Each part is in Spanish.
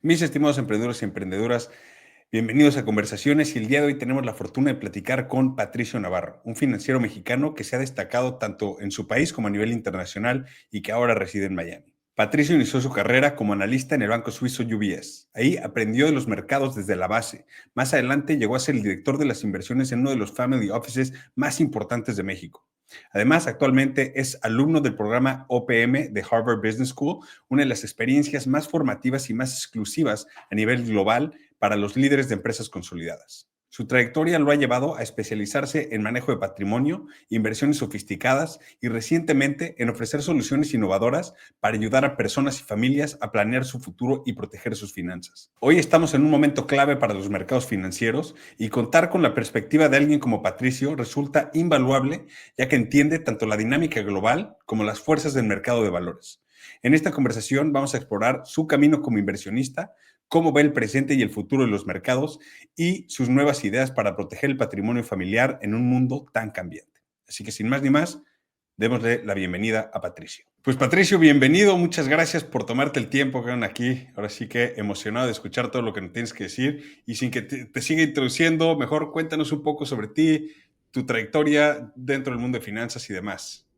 Mis estimados emprendedores y emprendedoras, bienvenidos a Conversaciones y el día de hoy tenemos la fortuna de platicar con Patricio Navarro, un financiero mexicano que se ha destacado tanto en su país como a nivel internacional y que ahora reside en Miami. Patricio inició su carrera como analista en el banco suizo UBS. Ahí aprendió de los mercados desde la base. Más adelante llegó a ser el director de las inversiones en uno de los family offices más importantes de México. Además, actualmente es alumno del programa OPM de Harvard Business School, una de las experiencias más formativas y más exclusivas a nivel global para los líderes de empresas consolidadas. Su trayectoria lo ha llevado a especializarse en manejo de patrimonio, inversiones sofisticadas y recientemente en ofrecer soluciones innovadoras para ayudar a personas y familias a planear su futuro y proteger sus finanzas. Hoy estamos en un momento clave para los mercados financieros y contar con la perspectiva de alguien como Patricio resulta invaluable, ya que entiende tanto la dinámica global como las fuerzas del mercado de valores. En esta conversación vamos a explorar su camino como inversionista, cómo ve el presente y el futuro de los mercados y sus nuevas ideas para proteger el patrimonio familiar en un mundo tan cambiante. Así que sin más ni más, démosle la bienvenida a Patricio. Pues Patricio, bienvenido, muchas gracias por tomarte el tiempo que aquí. Ahora sí que emocionado de escuchar todo lo que nos tienes que decir y sin que te siga introduciendo, mejor cuéntanos un poco sobre ti, tu trayectoria dentro del mundo de finanzas y demás.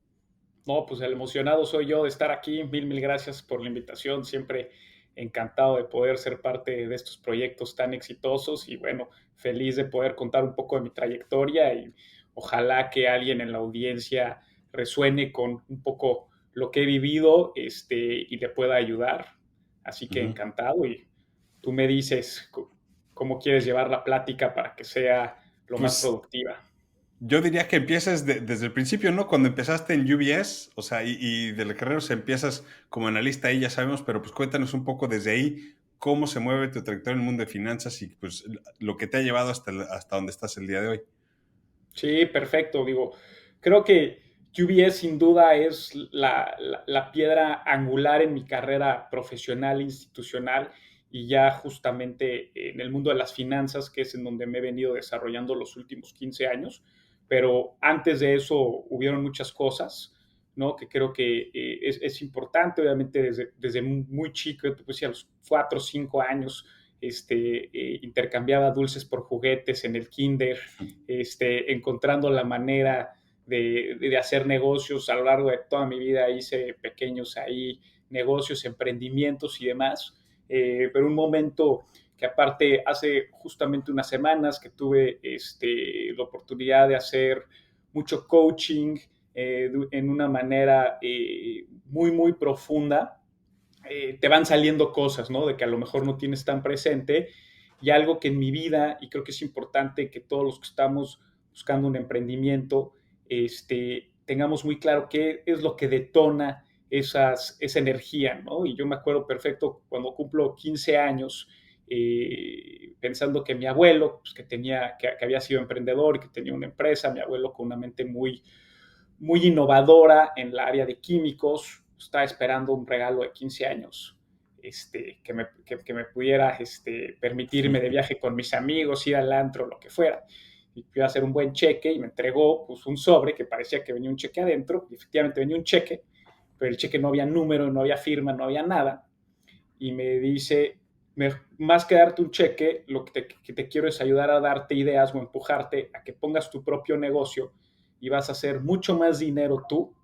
No, pues el emocionado soy yo de estar aquí. Mil gracias por la invitación. Siempre encantado de poder ser parte de estos proyectos tan exitosos y bueno, feliz de poder contar un poco de mi trayectoria y ojalá que alguien en la audiencia resuene con un poco lo que he vivido y le pueda ayudar. Así Uh que -huh. encantado y tú me dices cómo quieres llevar la plática para que sea lo más Pues productiva. yo diría que empieces desde el principio, ¿no? Cuando empezaste en UBS, o sea, y de la carrera se empiezas como analista ahí, ya sabemos, pero pues cuéntanos un poco desde ahí cómo se mueve tu trayectoria en el mundo de finanzas y pues lo que te ha llevado hasta donde estás el día de hoy. Sí, perfecto. Digo, creo que UBS sin duda es la piedra angular en mi carrera profesional, institucional y ya justamente en el mundo de las finanzas, que es en donde me he venido desarrollando los últimos 15 años. Pero antes de eso hubieron muchas cosas, ¿no? Que creo que es importante, obviamente desde muy chico, pues a los 4 o 5 años, intercambiaba dulces por juguetes en el kinder, encontrando la manera de hacer negocios. A lo largo de toda mi vida hice pequeños ahí negocios, emprendimientos y demás, pero un momento que aparte hace justamente unas semanas que tuve la oportunidad de hacer mucho coaching en una manera muy profunda, te van saliendo cosas, ¿no? De que a lo mejor no tienes tan presente y algo que en mi vida, y creo que es importante que todos los que estamos buscando un emprendimiento, tengamos muy claro qué es lo que detona esa energía, ¿no? Y yo me acuerdo perfecto cuando cumplo 15 años, pensando que mi abuelo, pues, que había sido emprendedor y que tenía una empresa, mi abuelo con una mente muy innovadora en el área de químicos, estaba esperando un regalo de 15 años, que me pudiera permitirme de viaje con mis amigos, ir al antro, lo que fuera. Y iba a hacer un buen cheque y me entregó pues, un sobre que parecía que venía un cheque adentro, y efectivamente venía un cheque, pero el cheque no había número, no había firma, no había nada. Y me dice, más que darte un cheque, lo que te quiero es ayudar a darte ideas o empujarte a que pongas tu propio negocio y vas a hacer mucho más dinero tú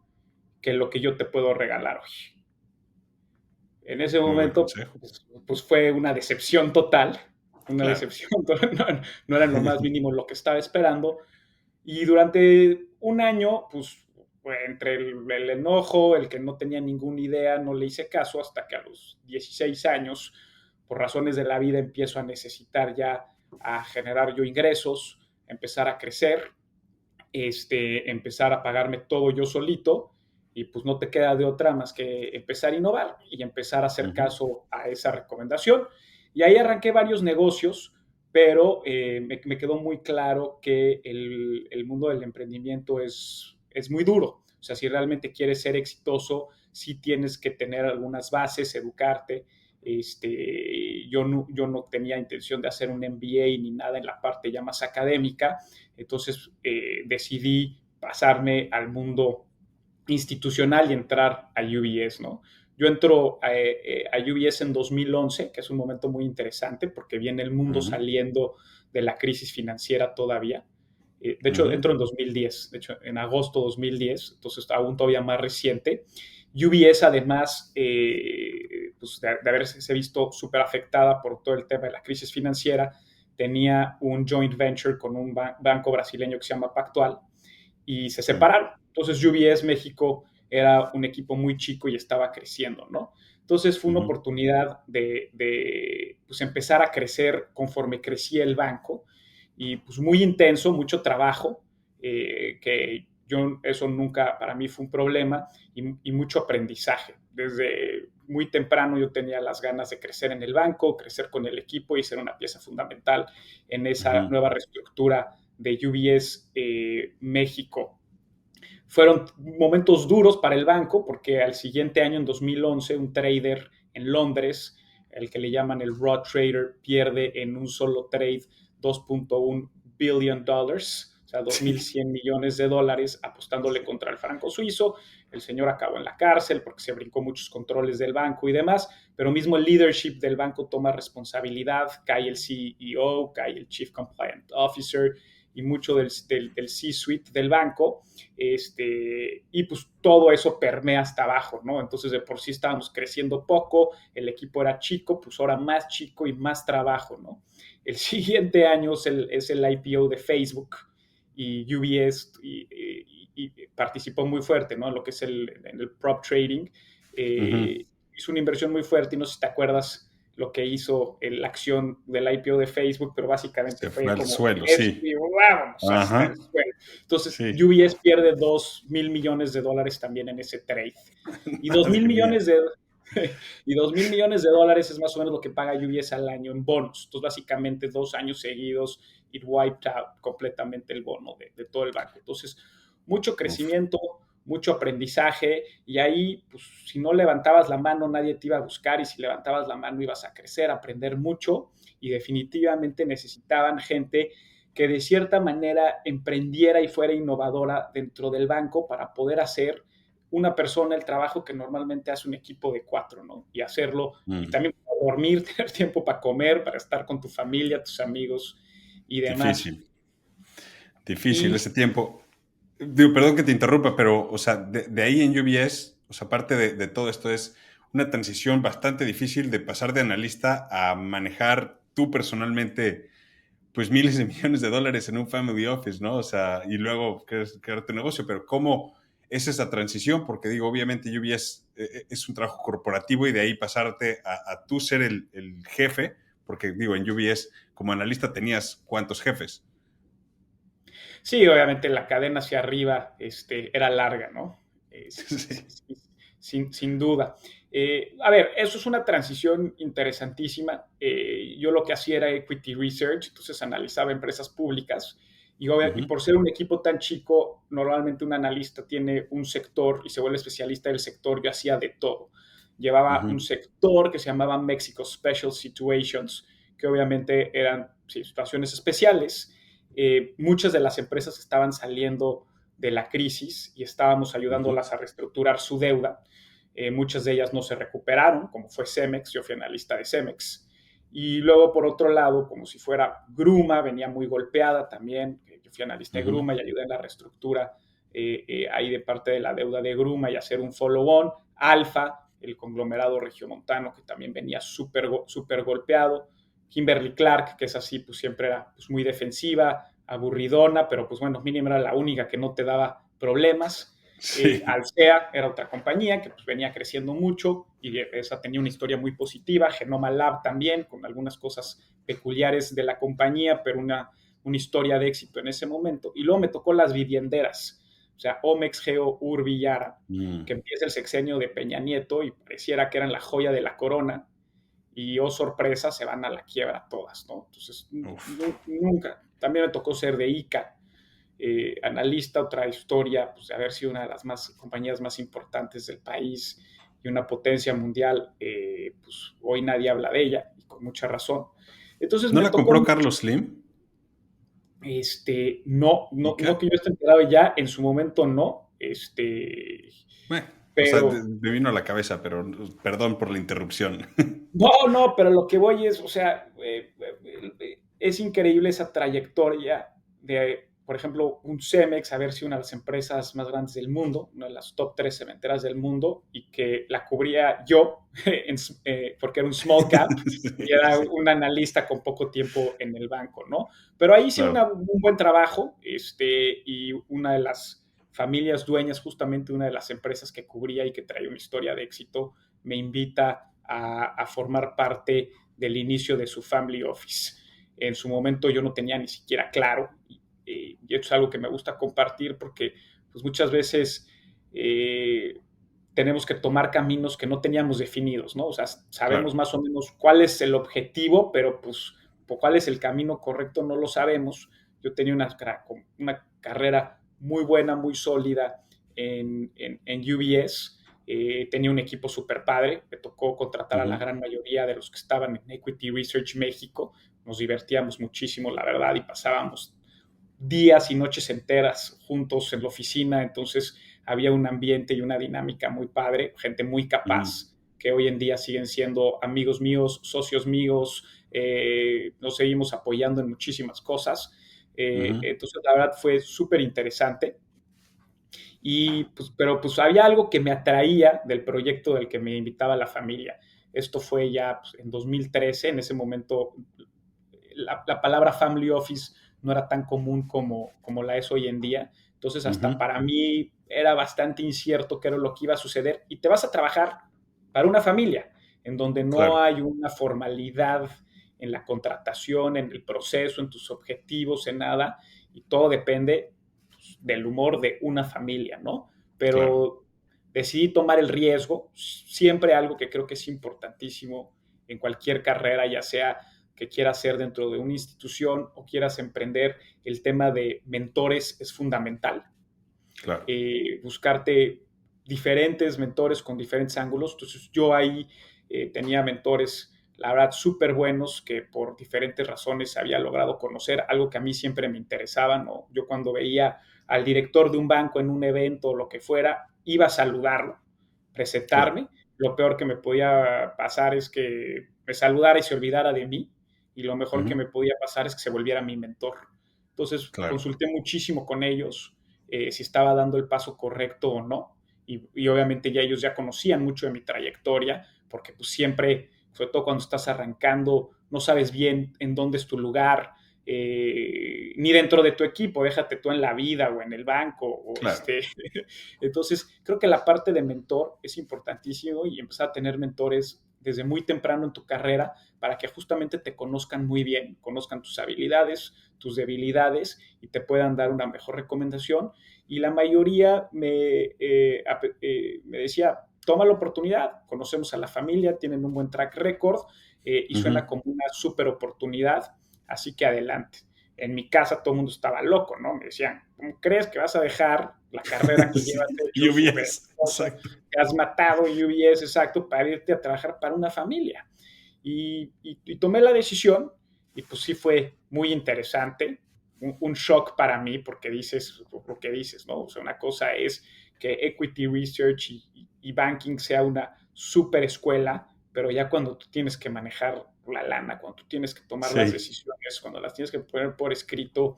que lo que yo te puedo regalar hoy. En ese Muy buen momento, consejo. pues fue una decepción total, una Claro. decepción, no era lo más mínimo lo que estaba esperando. Y durante un año, pues entre el enojo, el que no tenía ninguna idea, no le hice caso hasta que a los 16 años, por razones de la vida, empiezo a necesitar ya a generar yo ingresos, empezar a crecer, empezar a pagarme todo yo solito y pues no te queda de otra más que empezar a innovar y empezar a Uh hacer -huh. caso a esa recomendación. Y ahí arranqué varios negocios, pero me quedó muy claro que el mundo del emprendimiento es muy duro. O sea, si realmente quieres ser exitoso, sí tienes que tener algunas bases, educarte. Yo no tenía intención de hacer un MBA ni nada en la parte ya más académica, entonces decidí pasarme al mundo institucional y entrar a UBS, ¿no? Yo entro a UBS en 2011, que es un momento muy interesante porque viene el mundo Ujú, saliendo de la crisis financiera todavía. De hecho, ujú, entro en 2010, de hecho, en agosto de 2010, entonces aún todavía más reciente. UBS, además, pues de haberse visto súper afectada por todo el tema de la crisis financiera, tenía un joint venture con un banco brasileño que se llama Pactual y se sí, separaron. Entonces, UBS México era un equipo muy chico y estaba creciendo, ¿no? Entonces fue una ujú, oportunidad de pues, empezar a crecer conforme crecía el banco y pues muy intenso, mucho trabajo, que yo eso nunca para mí fue un problema y mucho aprendizaje. Desde muy temprano yo tenía las ganas de crecer en el banco, crecer con el equipo y ser una pieza fundamental en esa ujú, nueva reestructura de UBS México. Fueron momentos duros para el banco porque al siguiente año, en 2011, un trader en Londres, el que le llaman el raw trader, pierde en un solo trade 2.1 billion dollars, o sea, sí, 2.100 millones de dólares apostándole contra el franco suizo. El señor acabó en la cárcel porque se brincó muchos controles del banco y demás, pero mismo el leadership del banco toma responsabilidad, cae el CEO, cae el Chief Compliant Officer y mucho del C-suite del banco, y pues todo eso permea hasta abajo, ¿no? Entonces de por sí estábamos creciendo poco, el equipo era chico, pues ahora más chico y más trabajo, ¿no? El siguiente año es el IPO de Facebook y UBS y participó muy fuerte, ¿no? En lo que es en el prop trading. ujú. Hizo una inversión muy fuerte y no sé si te acuerdas lo que hizo la acción del IPO de Facebook, pero básicamente Se fue fue al como suelo, esto sí. y vámonos hasta el Ajá, suelo. Entonces, sí. UBS pierde 2.000 millones de dólares también en ese trade. Y dos mil Madre mía. millones de, y 2.000 millones de dólares es más o menos lo que paga UBS al año en bonos. Entonces, básicamente 2 años seguidos, it wiped out completamente el bono de todo el banco. Entonces, mucho Uf, crecimiento, mucho aprendizaje, y ahí, pues, si no levantabas la mano, nadie te iba a buscar, y si levantabas la mano ibas a crecer, a aprender mucho, y definitivamente necesitaban gente que de cierta manera emprendiera y fuera innovadora dentro del banco para poder hacer una persona el trabajo que normalmente hace un equipo de 4, ¿no? Y hacerlo, y mm, también para dormir, tener tiempo para comer, para estar con tu familia, tus amigos y demás. difícil, difícil Y ese tiempo. Digo, perdón que te interrumpa, pero, o sea, de ahí en UBS, o sea, aparte de todo esto, es una transición bastante difícil de pasar de analista a manejar tú personalmente, pues miles de millones de dólares en un family office, ¿no? O sea, y luego crear tu negocio, pero ¿cómo es esa transición? Porque digo, obviamente UBS es un trabajo corporativo y de ahí pasarte a tú ser el jefe, porque digo, en UBS como analista tenías ¿cuántos jefes? sí, obviamente la cadena hacia arriba era larga, ¿no? Sí. Sin duda. A ver, eso es una transición interesantísima. Yo lo que hacía era equity research, entonces analizaba empresas públicas y Ujú, por ser un equipo tan chico, normalmente un analista tiene un sector y se vuelve especialista del sector. Yo hacía de todo. Llevaba un ujú, sector que se llamaba Mexico Special Situations, que obviamente eran sí, situaciones especiales. Muchas de las empresas estaban saliendo de la crisis y estábamos ujú. ayudándolas a reestructurar su deuda. Muchas de ellas no se recuperaron, como fue Cemex, yo fui analista de Cemex. Y luego, por otro lado, como si fuera Gruma, venía muy golpeada también. Yo fui analista de Ujú, Gruma y ayudé en la reestructura ahí de parte de la deuda de Gruma y hacer un follow-on. Alfa, el conglomerado regiomontano, que también venía súper golpeado. Kimberly Clark, que es así, pues siempre era pues, muy defensiva, aburridona, pero pues bueno, mínimo era la única que no te daba problemas. sí, Alsea era otra compañía que pues, venía creciendo mucho y esa tenía una historia muy positiva. Genoma Lab también, con algunas cosas peculiares de la compañía, pero una historia de éxito en ese momento. Y luego me tocó las vivienderas, o sea, Omex, Geo, Urbi, Yara, mm, que empieza el sexenio de Peña Nieto y pareciera que eran la joya de la corona y, oh sorpresa, se van a la quiebra todas, ¿no? Entonces, uf. nunca. También me tocó ser de ICA, analista, otra historia, pues de haber sido una de las compañías más importantes del país y una potencia mundial, pues hoy nadie habla de ella y con mucha razón. Entonces ¿No me la tocó compró mucho, Carlos Slim? no ¿Ica? que yo esté enterado ya, en su momento no, Bueno. O sea, pero me vino a la cabeza, pero perdón por la interrupción. no, pero lo que voy es, o sea, es increíble esa trayectoria de, por ejemplo, un Cemex, haber sido una de las empresas más grandes del mundo, una de las top 3 cementeras del mundo, y que la cubría yo, porque era un small cap, y Sí, era sí, un analista con poco tiempo en el banco, ¿no? Pero ahí hice claro. un buen trabajo, y una de las familias dueñas justamente de una de las empresas que cubría y que traía una historia de éxito, me invita a formar parte del inicio de su family office. En su momento yo no tenía ni siquiera claro, y esto es algo que me gusta compartir porque pues muchas veces tenemos que tomar caminos que no teníamos definidos, ¿no? O sea, sabemos Claro. más o menos cuál es el objetivo, pero pues cuál es el camino correcto no lo sabemos. Yo tenía una carrera muy buena, muy sólida en UBS. Tenía un equipo súper padre, me tocó contratar a la Ujú, gran mayoría de los que estaban en Equity Research México, nos divertíamos muchísimo, la verdad, y pasábamos días y noches enteras juntos en la oficina, entonces había un ambiente y una dinámica muy padre, gente muy ujú, capaz, que hoy en día siguen siendo amigos míos, socios míos, nos seguimos apoyando en muchísimas cosas. ujú, Entonces, la verdad fue súper interesante. Y pues, pero pues había algo que me atraía del proyecto del que me invitaba la familia. Esto fue ya pues, en 2013, en ese momento la palabra family office no era tan común como la es hoy en día. Entonces hasta ujú, para mí era bastante incierto qué era lo que iba a suceder. Y te vas a trabajar para una familia en donde no claro, hay una formalidad en la contratación, en el proceso, en tus objetivos, en nada. Y todo depende del humor de una familia, ¿no? claro. Pero decidí tomar el riesgo, siempre algo que creo que es importantísimo en cualquier carrera, ya sea que quieras hacer dentro de una institución o quieras emprender, el tema de mentores es fundamental. Claro. Buscarte diferentes mentores con diferentes ángulos. Entonces yo ahí tenía mentores, la verdad, súper buenos que por diferentes razones había logrado conocer, algo que a mí siempre me interesaba, ¿no? Yo cuando veía al director de un banco en un evento o lo que fuera, iba a saludarlo, Claro. presentarme. Lo peor que me podía pasar es que me saludara y se olvidara de mí, y lo mejor que Ujú, me podía pasar es que se volviera mi mentor. Entonces claro. consulté muchísimo con ellos, si estaba dando el paso correcto o no. Y obviamente ya ellos ya conocían mucho de mi trayectoria, porque pues siempre, sobre todo cuando estás arrancando, no sabes bien en dónde es tu lugar, ni dentro de tu equipo, déjate tú en la vida o en el banco. Claro. Entonces, creo que la parte de mentor es importantísimo y empezar a tener mentores desde muy temprano en tu carrera para que justamente te conozcan muy bien, conozcan tus habilidades, tus debilidades y te puedan dar una mejor recomendación. Y la mayoría me decía, toma la oportunidad, conocemos a la familia, tienen un buen track record, y suena Ujú. como una súper oportunidad, así que adelante. En mi casa todo el mundo estaba loco, ¿no? Me decían, ¿cómo crees que vas a dejar la carrera que Sí, llevas hecho súper lluvias, exitosa, exacto. que has matado UBS, exacto, para irte a trabajar para una familia? Y tomé la decisión y pues sí fue muy interesante, un shock para mí porque dices lo que dices, ¿no? O sea, una cosa es que Equity Research y Banking sea una super escuela, pero ya cuando tú tienes que manejar la lana, cuando tú tienes que tomar las Sí. decisiones, cuando las tienes que poner por escrito,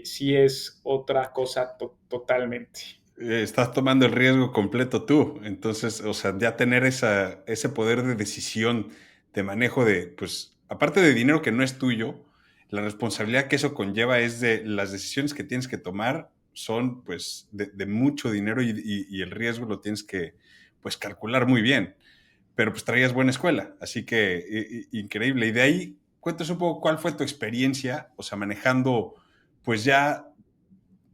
sí es otra cosa totalmente. Estás tomando el riesgo completo tú. Entonces, o sea, ya tener ese poder de decisión, de manejo de, pues, aparte de dinero que no es tuyo, la responsabilidad que eso conlleva es de las decisiones que tienes que tomar son, pues, de mucho dinero y el riesgo lo tienes que, pues, calcular muy bien. Pero, pues, traías buena escuela, así que increíble. Y de ahí, cuéntanos un poco cuál fue tu experiencia, o sea, manejando, pues, ya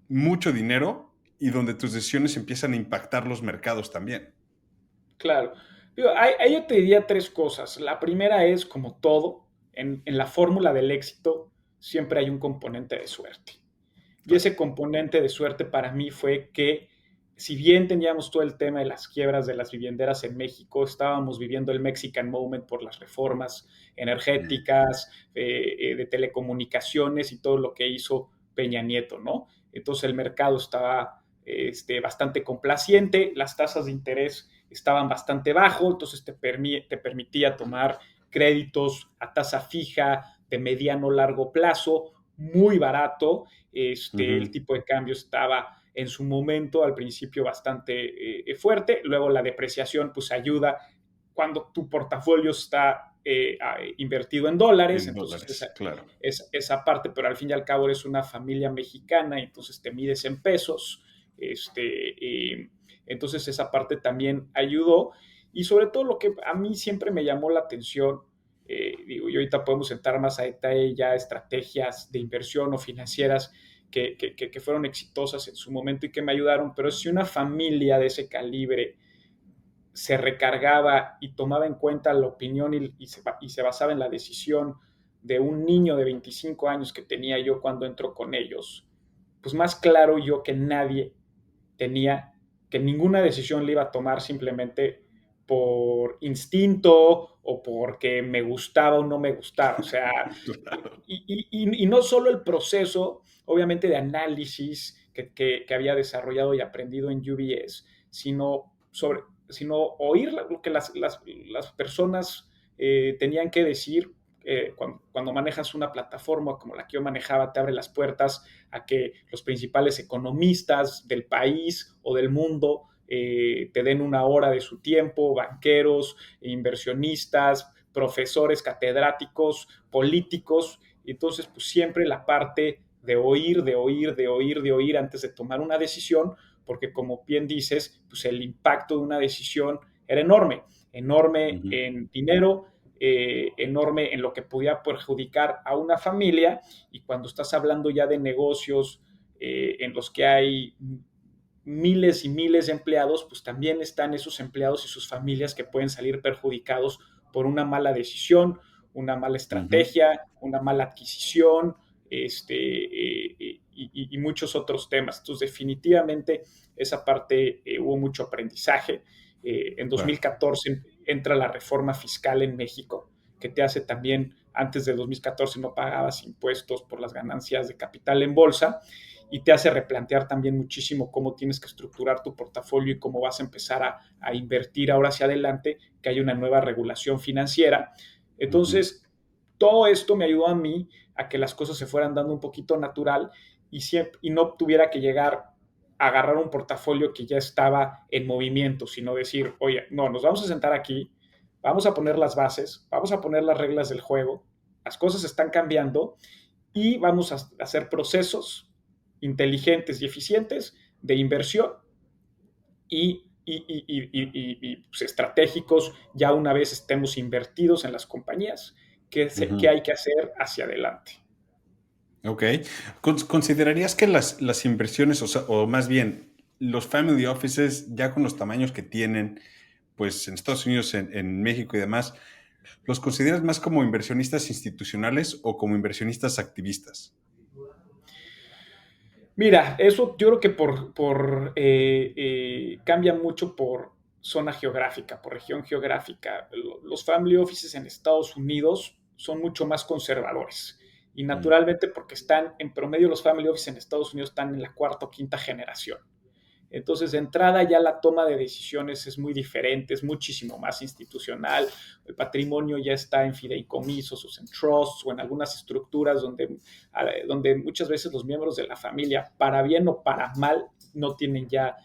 mucho dinero y donde tus decisiones empiezan a impactar los mercados también. Claro. Digo, ahí yo te diría tres cosas. La primera es, como todo, en la fórmula del éxito siempre hay un componente de suerte. Y Claro. ese componente de suerte para mí fue que, si bien teníamos todo el tema de las quiebras de las vivienderas en México, estábamos viviendo el Mexican Moment por las reformas Mm, energéticas, de telecomunicaciones y todo lo que hizo Peña Nieto, ¿no? Entonces el mercado estaba bastante complaciente, las tasas de interés estaban bastante bajo, entonces te permitía tomar créditos a tasa fija de mediano largo plazo, muy barato. El Ujú. tipo de cambio estaba en su momento al principio bastante fuerte, luego la depreciación pues ayuda cuando tu portafolio está invertido en dólares, En entonces dólares, claro. esa parte, pero al fin y al cabo eres una familia mexicana, entonces te mides en pesos, entonces esa parte también ayudó, y sobre todo lo que a mí siempre me llamó la atención, digo, y ahorita podemos entrar más a detalle ya estrategias de inversión o financieras que fueron exitosas en su momento y que me ayudaron, pero si una familia de ese calibre se recargaba y tomaba en cuenta la opinión y se basaba en la decisión de un niño de 25 años que tenía yo cuando entró con ellos, pues más claro yo que nadie tenía que ninguna decisión le iba a tomar simplemente por instinto o porque me gustaba o no me gustaba. O sea, Claro. y no solo el proceso, obviamente, de análisis que había desarrollado y aprendido en UBS, sino oír lo que las personas tenían que decir. Cuando manejas una plataforma como la que yo manejaba, te abre las puertas a que los principales economistas del país o del mundo te den una hora de su tiempo, banqueros, inversionistas, profesores, catedráticos, políticos. Entonces, pues siempre la parte de oír, de oír, de oír, de oír antes de tomar una decisión, porque como bien dices, pues el impacto de una decisión era enorme, enorme Ujú. en dinero, enorme en lo que podía perjudicar a una familia, y cuando estás hablando ya de negocios en los que hay miles y miles de empleados, pues también están esos empleados y sus familias que pueden salir perjudicados por una mala decisión, una mala Ujú. estrategia, una mala adquisición, y muchos otros temas. Entonces, definitivamente, esa parte hubo mucho aprendizaje. En Claro. 2014 entra la reforma fiscal en México, que te hace también, antes de 2014 no pagabas impuestos por las ganancias de capital en bolsa, y te hace replantear también muchísimo cómo tienes que estructurar tu portafolio y cómo vas a empezar a invertir ahora hacia adelante, que hay una nueva regulación financiera. Ujú. Entonces, todo esto me ayudó a mí a que las cosas se fueran dando un poquito natural, y no tuviera que llegar a agarrar un portafolio que ya estaba en movimiento, sino decir, oye, no, nos vamos a sentar aquí, vamos a poner las bases, vamos a poner las reglas del juego, las cosas están cambiando y vamos a hacer procesos inteligentes y eficientes de inversión pues, estratégicos ya una vez estemos invertidos en las compañías, qué Ujú. hay que hacer hacia adelante. Ok. ¿Considerarías que las inversiones, o más bien los family offices, ya con los tamaños que tienen, pues en Estados Unidos, en México y demás, los consideras más como inversionistas institucionales o como inversionistas activistas? Mira, eso yo creo que cambia mucho por zona geográfica, por región geográfica. Los family offices en Estados Unidos son mucho más conservadores, y Mm. naturalmente porque están en promedio, los family offices en Estados Unidos están en la cuarta o quinta generación. Entonces, de entrada ya la toma de decisiones es muy diferente, es muchísimo más institucional. El patrimonio ya está en fideicomisos o en trusts o en algunas estructuras donde muchas veces los miembros de la familia, para bien o para mal, no tienen ya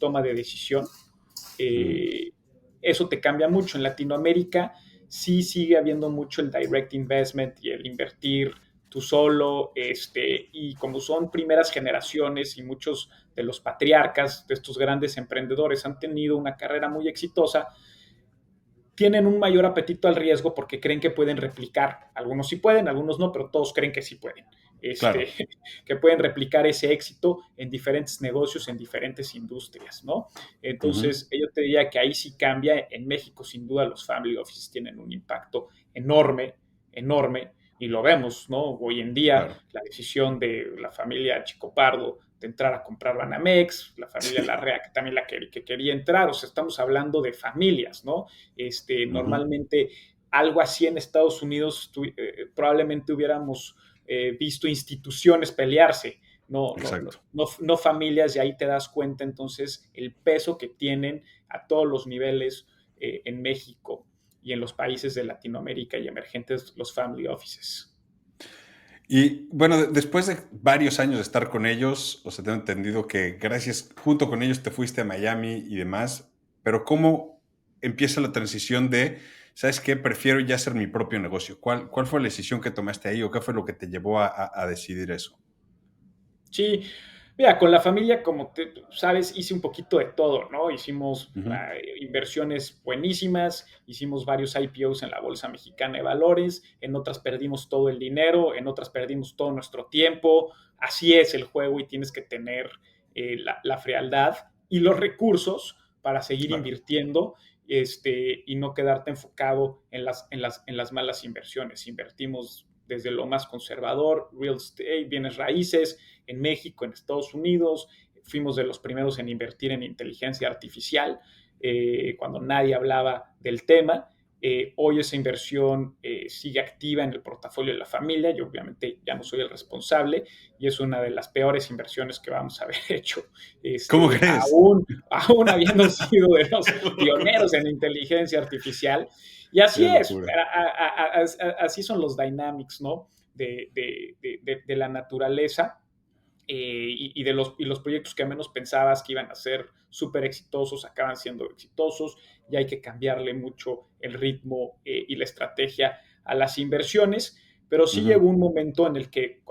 toma de decisión. Mm. Eh, Eso te cambia mucho. En Latinoamérica sí sigue habiendo mucho el direct investment y el invertir tú solo, y como son primeras generaciones y muchos de los patriarcas de estos grandes emprendedores han tenido una carrera muy exitosa, tienen un mayor apetito al riesgo porque creen que pueden replicar. Algunos sí pueden, algunos no, pero todos creen que sí pueden. Claro. Que pueden replicar ese éxito en diferentes negocios, en diferentes industrias, ¿no? Ujú. Entonces, yo te diría que ahí sí cambia. En México, sin duda, los family offices tienen un impacto enorme, enorme, y lo vemos, ¿no? Hoy en día, Claro. la decisión de la familia Chico Pardo de entrar a comprar Banamex, la familia Sí. Larrea que también que quería entrar, o sea, estamos hablando de familias, ¿no? Ujú. Normalmente algo así en Estados Unidos probablemente hubiéramos visto instituciones pelearse, Exacto. no familias, y ahí te das cuenta entonces el peso que tienen a todos los niveles en México y en los países de Latinoamérica y emergentes, los family offices. Y bueno, después de varios años de estar con ellos, o sea, tengo entendido que gracias, junto con ellos te fuiste a Miami y demás, pero ¿cómo empieza la transición de, sabes qué, prefiero ya hacer mi propio negocio? ¿Cuál fue la decisión que tomaste ahí o qué fue lo que te llevó a decidir eso? Sí, mira, con la familia, como sabes, hice un poquito de todo, ¿no? Hicimos Ujú, inversiones buenísimas, hicimos varios IPOs en la Bolsa Mexicana de Valores, en otras perdimos todo el dinero, en otras perdimos todo nuestro tiempo. Así es el juego y tienes que tener la frialdad y los recursos para seguir claro. invirtiendo y no quedarte enfocado en las malas inversiones. Invertimos desde lo más conservador, real estate, bienes raíces, en México, en Estados Unidos. Fuimos de los primeros en invertir en inteligencia artificial cuando nadie hablaba del tema. Hoy esa inversión sigue activa en el portafolio de la familia. Yo obviamente ya no soy el responsable y es una de las peores inversiones que vamos a haber hecho, ¿Cómo crees? aún habiendo sido de los pioneros en inteligencia artificial. Y así Qué es, locura. así son los dynamics, ¿no? De la naturaleza y los proyectos que menos pensabas que iban a ser súper exitosos acaban siendo exitosos y hay que cambiarle mucho el ritmo y la estrategia a las inversiones, pero sí Ujú, llegó un momento en el que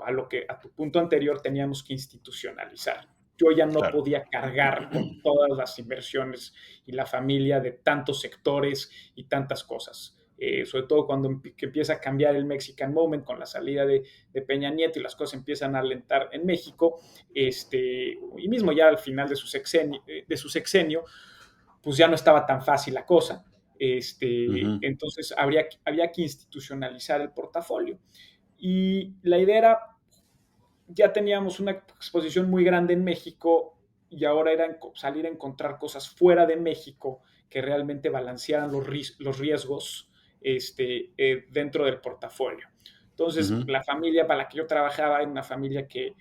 a tu punto anterior teníamos que institucionalizar. Yo ya no claro. podía cargar con todas las inversiones y la familia de tantos sectores y tantas cosas. Sobre todo cuando empieza a cambiar el Mexican Moment con la salida de Peña Nieto y las cosas empiezan a alentar en México, y mismo ya al final de su sexenio, pues ya no estaba tan fácil la cosa. Ujú, Entonces había que institucionalizar el portafolio. Y la idea era, ya teníamos una exposición muy grande en México y ahora era salir a encontrar cosas fuera de México que realmente balancearan los riesgos dentro del portafolio. Entonces, ujú. la familia para la que yo trabajaba era una familia que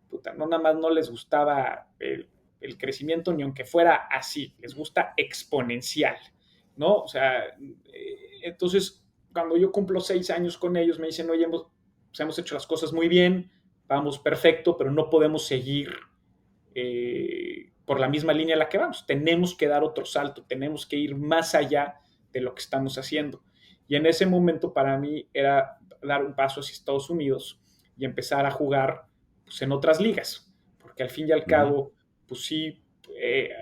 puta, no nada más no les gustaba el crecimiento ni aunque fuera así, les gusta exponencial, ¿no? O sea, entonces, cuando yo cumplo 6 años con ellos, me dicen, oye, hemos hecho las cosas muy bien, vamos perfecto, pero no podemos seguir por la misma línea en la que vamos. Tenemos que dar otro salto, tenemos que ir más allá de lo que estamos haciendo. Y en ese momento para mí era dar un paso hacia Estados Unidos y empezar a jugar pues, en otras ligas, porque al fin y al Ujú, cabo, pues sí,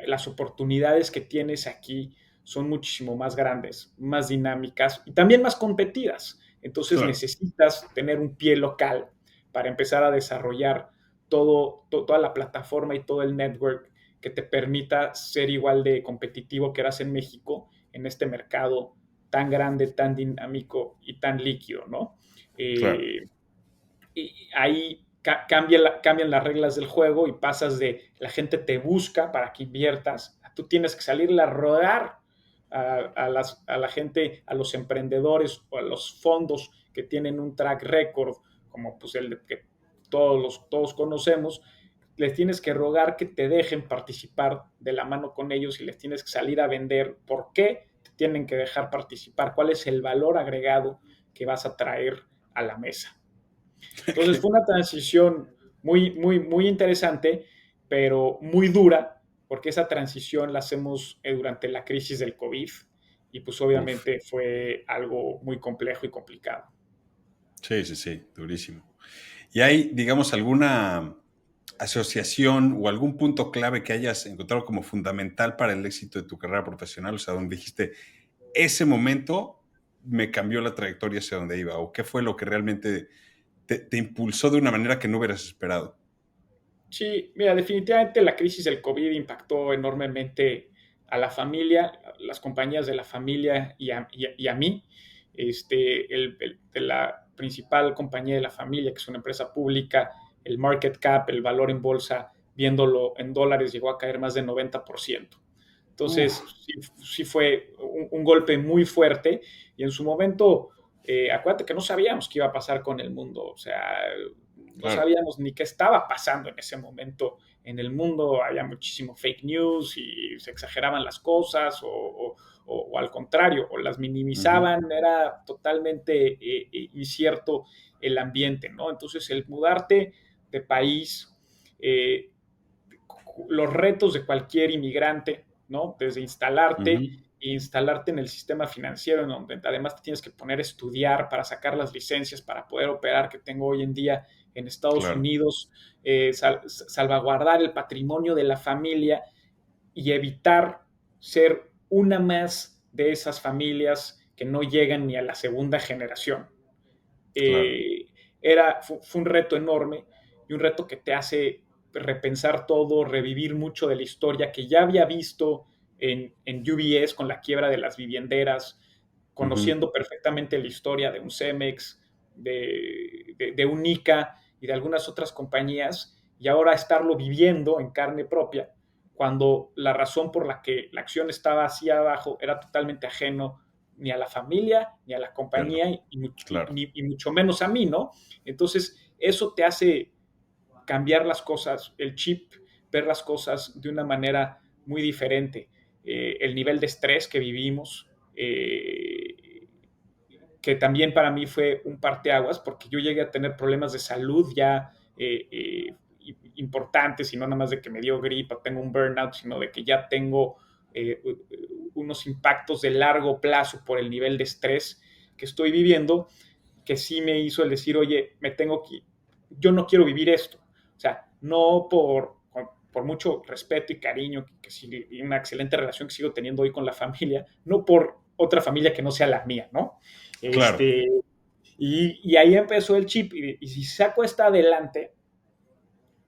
las oportunidades que tienes aquí son muchísimo más grandes, más dinámicas y también más competidas. Entonces claro. necesitas tener un pie local para empezar a desarrollar toda la plataforma y todo el network que te permita ser igual de competitivo que eras en México en este mercado tan grande, tan dinámico y tan líquido, ¿no? Claro. Y ahí cambian las reglas del juego y pasas de la gente te busca para que inviertas, tú tienes que salirle a rodar a la gente, a los emprendedores o a los fondos que tienen un track record, como pues el que todos conocemos, les tienes que rogar que te dejen participar de la mano con ellos y les tienes que salir a vender por qué te tienen que dejar participar, cuál es el valor agregado que vas a traer a la mesa. Entonces fue una transición muy interesante, pero muy dura, porque esa transición la hacemos durante la crisis del COVID y pues Uf. obviamente fue algo muy complejo y complicado. Sí, sí, sí, durísimo. ¿Y hay, digamos, alguna asociación o algún punto clave que hayas encontrado como fundamental para el éxito de tu carrera profesional? O sea, donde dijiste, ese momento me cambió la trayectoria hacia donde iba, o qué fue lo que realmente te impulsó de una manera que no hubieras esperado. Sí, mira, definitivamente la crisis del COVID impactó enormemente a la familia, las compañías de la familia y a mí. De la principal compañía de la familia, que es una empresa pública, el market cap, el valor en bolsa, viéndolo en dólares, llegó a caer más del 90%. Entonces, Uf, sí fue un golpe muy fuerte y en su momento, acuérdate que no sabíamos qué iba a pasar con el mundo. O sea, no claro. sabíamos ni qué estaba pasando en ese momento en el mundo, había muchísimo fake news y se exageraban las cosas o al contrario, o las Ujú, minimizaban, era totalmente incierto el ambiente, ¿no? Entonces el mudarte de país, eh, los retos de cualquier inmigrante, ¿no? Desde ujú, instalarte en el sistema financiero, en donde además te tienes que poner a estudiar para sacar las licencias para poder operar que tengo hoy en día en Estados claro, Unidos, salvaguardar el patrimonio de la familia y evitar ser una más de esas familias que no llegan ni a la segunda generación. claro. eh, fue un reto enorme y un reto que te hace repensar todo, revivir mucho de la historia que ya había visto en UBS con la quiebra de las vivienderas, Ujú, conociendo perfectamente la historia de un Cemex, de un ICA y de algunas otras compañías, y ahora estarlo viviendo en carne propia, cuando la razón por la que la acción estaba así abajo era totalmente ajeno ni a la familia, ni a la entiendo, compañía, claro, y mucho menos a mí, ¿no? Entonces, eso te hace cambiar las cosas, el chip, ver las cosas de una manera muy diferente. El nivel de estrés que vivimos, que también para mí fue un parteaguas, porque yo llegué a tener problemas de salud ya importantes, y no nada más de que me dio gripa, tengo un burnout, sino de que ya tengo eh, unos impactos de largo plazo por el nivel de estrés que estoy viviendo, que sí me hizo el decir, oye, yo no quiero vivir esto. O sea, no por mucho respeto y cariño y una excelente relación que sigo teniendo hoy con la familia, no por otra familia que no sea la mía, ¿no? claro, Este, y ahí empezó el chip, y si saco esta adelante,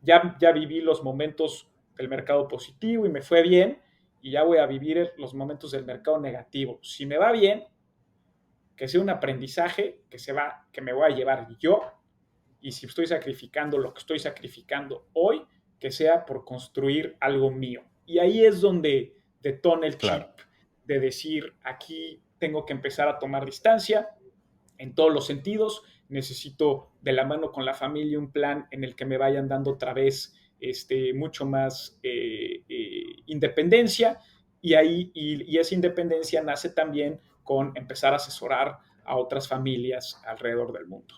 ya viví los momentos del mercado positivo y me fue bien, y ya voy a vivir los momentos del mercado negativo. Si me va bien, que sea un aprendizaje que me voy a llevar yo, y si estoy sacrificando lo que estoy sacrificando hoy, que sea por construir algo mío. Y ahí es donde detona el chip claro. de decir, aquí tengo que empezar a tomar distancia en todos los sentidos, necesito de la mano con la familia un plan en el que me vayan dando otra vez mucho más independencia, y esa independencia nace también con empezar a asesorar a otras familias alrededor del mundo.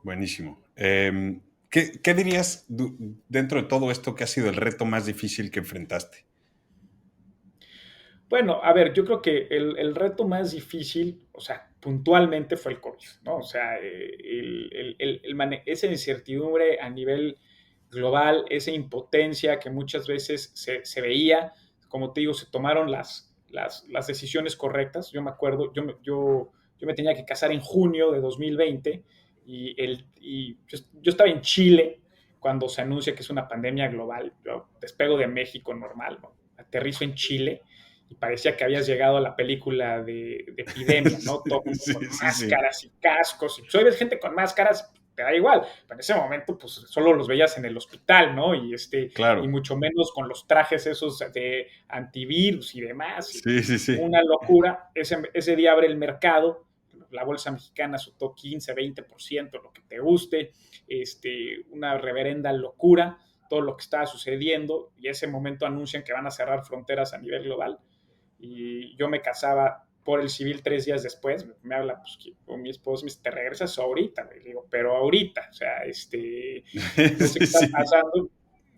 Buenísimo. ¿Qué dirías dentro de todo esto que ha sido el reto más difícil que enfrentaste? Bueno, a ver, yo creo que el reto más difícil, o sea, puntualmente fue el COVID, ¿no? O sea, esa incertidumbre a nivel global, esa impotencia que muchas veces se veía, como te digo, se tomaron las decisiones correctas. Yo me acuerdo, yo me tenía que casar en junio de 2020, yo estaba en Chile cuando se anuncia que es una pandemia global. Yo despego de México normal, ¿no? Aterrizo en Chile y parecía que habías llegado a la película de epidemia, ¿no? Todo el mundo Sí, con sí, sí. máscaras y cascos, y pues, ves gente con máscaras, te da igual, pero en ese momento pues solo los veías en el hospital, ¿no? Y Claro. mucho menos con los trajes esos de antivirus y demás, y Sí, sí, sí. una locura. Ese día abre el mercado, la bolsa mexicana soltó 15-20%, lo que te guste, una reverenda locura todo lo que estaba sucediendo, y ese momento anuncian que van a cerrar fronteras a nivel global, y yo me casaba por el civil 3 días después. Me habla pues, con mi esposo, me dice, te regresas ahorita, le digo, pero ahorita, o sea, no sé qué Sí, está sí. pasando,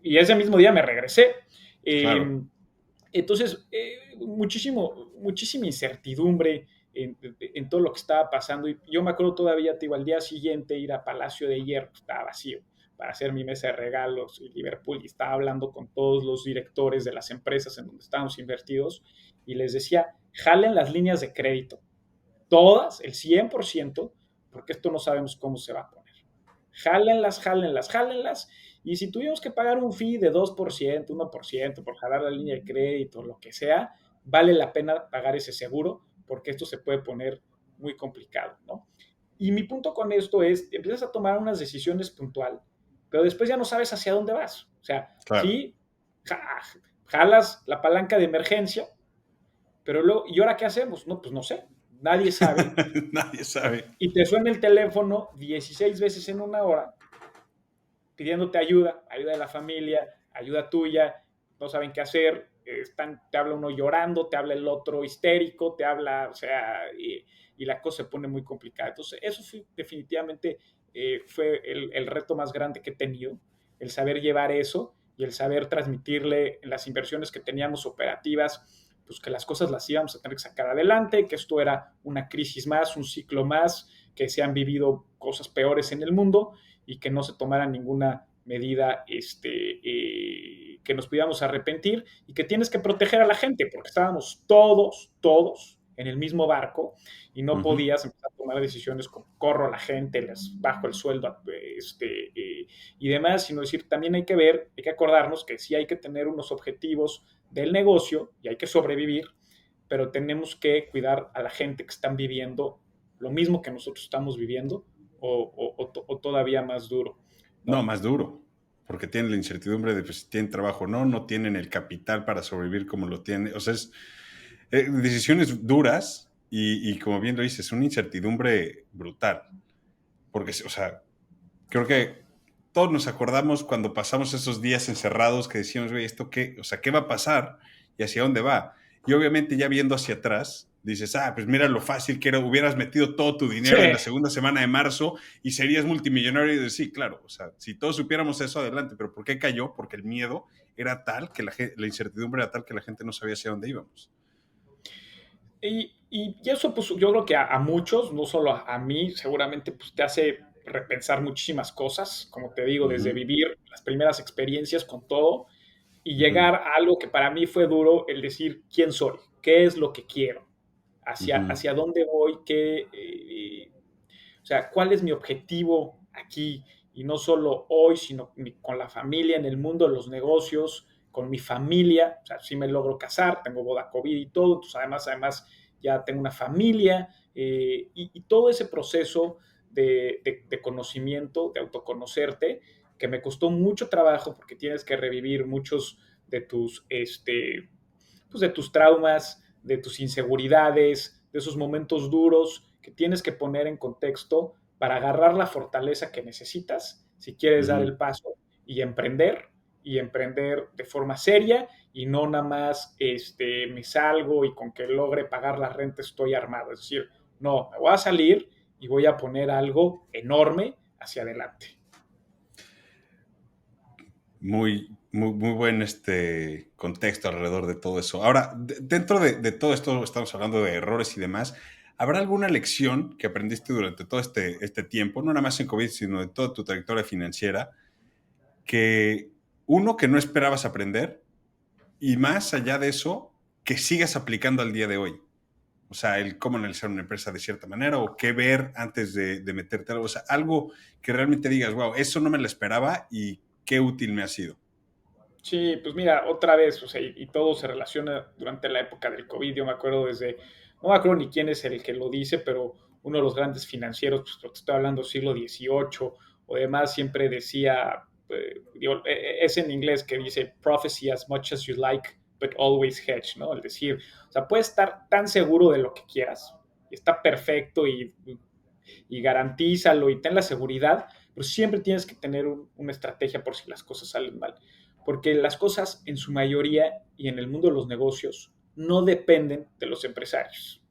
y ese mismo día me regresé. Claro. Eh, entonces, muchísima incertidumbre en todo lo que estaba pasando. Y yo me acuerdo todavía, te digo, al día siguiente ir a Palacio de Hierro, estaba vacío, para hacer mi mesa de regalos en Liverpool, y estaba hablando con todos los directores de las empresas en donde estábamos invertidos, y les decía, jalen las líneas de crédito, todas, el 100%, porque esto no sabemos cómo se va a poner. Jálenlas, jálenlas, jálenlas. Y si tuvimos que pagar un fee de 2%, 1% por jalar la línea de crédito, lo que sea, vale la pena pagar ese seguro, porque esto se puede poner muy complicado, ¿no? Y mi punto con esto es, empiezas a tomar unas decisiones puntual, pero después ya no sabes hacia dónde vas. O sea, Claro. sí, jalas la palanca de emergencia, pero luego, ¿y ahora qué hacemos? No, pues no sé, nadie sabe, Nadie sabe. y te suena el teléfono 16 veces en una hora, pidiéndote ayuda, ayuda de la familia, ayuda tuya, no saben qué hacer, te habla uno llorando, te habla el otro histérico, te habla, o sea, y la cosa se pone muy complicada. Entonces, eso fue, definitivamente fue el reto más grande que he tenido, el saber llevar eso y el saber transmitirle en las inversiones que teníamos operativas, pues que las cosas las íbamos a tener que sacar adelante, que esto era una crisis más, un ciclo más, que se han vivido cosas peores en el mundo y que no se tomara ninguna medida que nos pudiéramos arrepentir y que tienes que proteger a la gente, porque estábamos todos en el mismo barco y no Ujú. podías empezar a tomar decisiones como corro a la gente, les bajo el sueldo y demás, sino decir, también hay que ver, hay que acordarnos que sí hay que tener unos objetivos del negocio y hay que sobrevivir, pero tenemos que cuidar a la gente que están viviendo lo mismo que nosotros estamos viviendo o todavía más duro, No, ¿no? más duro, porque tienen la incertidumbre de pues, si tienen trabajo o no, no tienen el capital para sobrevivir como lo tienen. O sea, es decisiones duras y como bien lo dices, una incertidumbre brutal. Porque, o sea, creo que todos nos acordamos cuando pasamos esos días encerrados que decíamos, güey, ¿esto qué? O sea, ¿qué va a pasar? ¿Y hacia dónde va? Y obviamente ya viendo hacia atrás, dices, pues mira lo fácil que era, hubieras metido todo tu Sí. dinero en la segunda semana de marzo y serías multimillonario. Y dices, sí, claro, o sea, si todos supiéramos eso, adelante, pero ¿por qué cayó? Porque el miedo era tal que la incertidumbre era tal que la gente no sabía hacia dónde íbamos. Y eso, pues, yo creo que a muchos, no solo a mí, seguramente pues, te hace repensar muchísimas cosas, como te digo, desde Ujú, vivir las primeras experiencias con todo y ujú, llegar a algo que para mí fue duro, el decir quién soy, qué es lo que quiero, ujú. hacia dónde voy, o sea, cuál es mi objetivo aquí, y no solo hoy, sino con la familia, en el mundo de los negocios, con mi familia, o sea, sí me logro casar, tengo boda COVID y todo, entonces además ya tengo una familia, y todo ese proceso de conocimiento, de autoconocerte, que me costó mucho trabajo porque tienes que revivir muchos de pues de tus traumas, de tus inseguridades, de esos momentos duros que tienes que poner en contexto para agarrar la fortaleza que necesitas si quieres dar Ujú. el paso y emprender de forma seria y no nada más me salgo y con que logre pagar la renta estoy armado. Es decir, no, me voy a salir y voy a poner algo enorme hacia adelante. Muy buen contexto alrededor de todo eso. Ahora, dentro de todo esto, estamos hablando de errores y demás. ¿Habrá alguna lección que aprendiste durante todo este tiempo, no nada más en COVID, sino de toda tu trayectoria financiera, que uno, que no esperabas aprender y más allá de eso, que sigas aplicando al día de hoy? O sea, el cómo analizar una empresa de cierta manera o qué ver antes de meterte algo. O sea, algo que realmente digas, wow, eso no me lo esperaba y qué útil me ha sido. Sí, pues mira, otra vez, o sea, y todo se relaciona durante la época del COVID. Yo me acuerdo no me acuerdo ni quién es el que lo dice, pero uno de los grandes financieros, pues lo que estoy hablando, siglo XVIII o demás, siempre decía, es en inglés que dice, prophecy as much as you like, but always hedge, ¿no? Es decir, o sea, puedes estar tan seguro de lo que quieras, y está perfecto y garantízalo y ten la seguridad, pero siempre tienes que tener una estrategia por si las cosas salen mal. Porque las cosas en su mayoría y en el mundo de los negocios no dependen de los empresarios.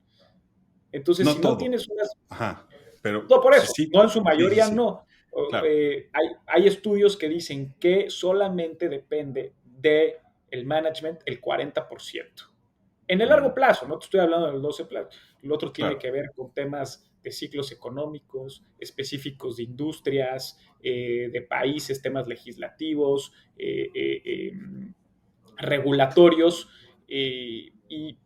Entonces, si No no todo. tienes unas... Ajá. Pero No, por sí, eso, sí. no en su Sí, sí, mayoría sí. no. Claro. Hay estudios que dicen que solamente depende del management el 40%. En el largo Mm, plazo, no te estoy hablando del 12 plazo. Lo otro tiene claro. que ver con temas de ciclos económicos, específicos de industrias, de países, temas legislativos, regulatorios y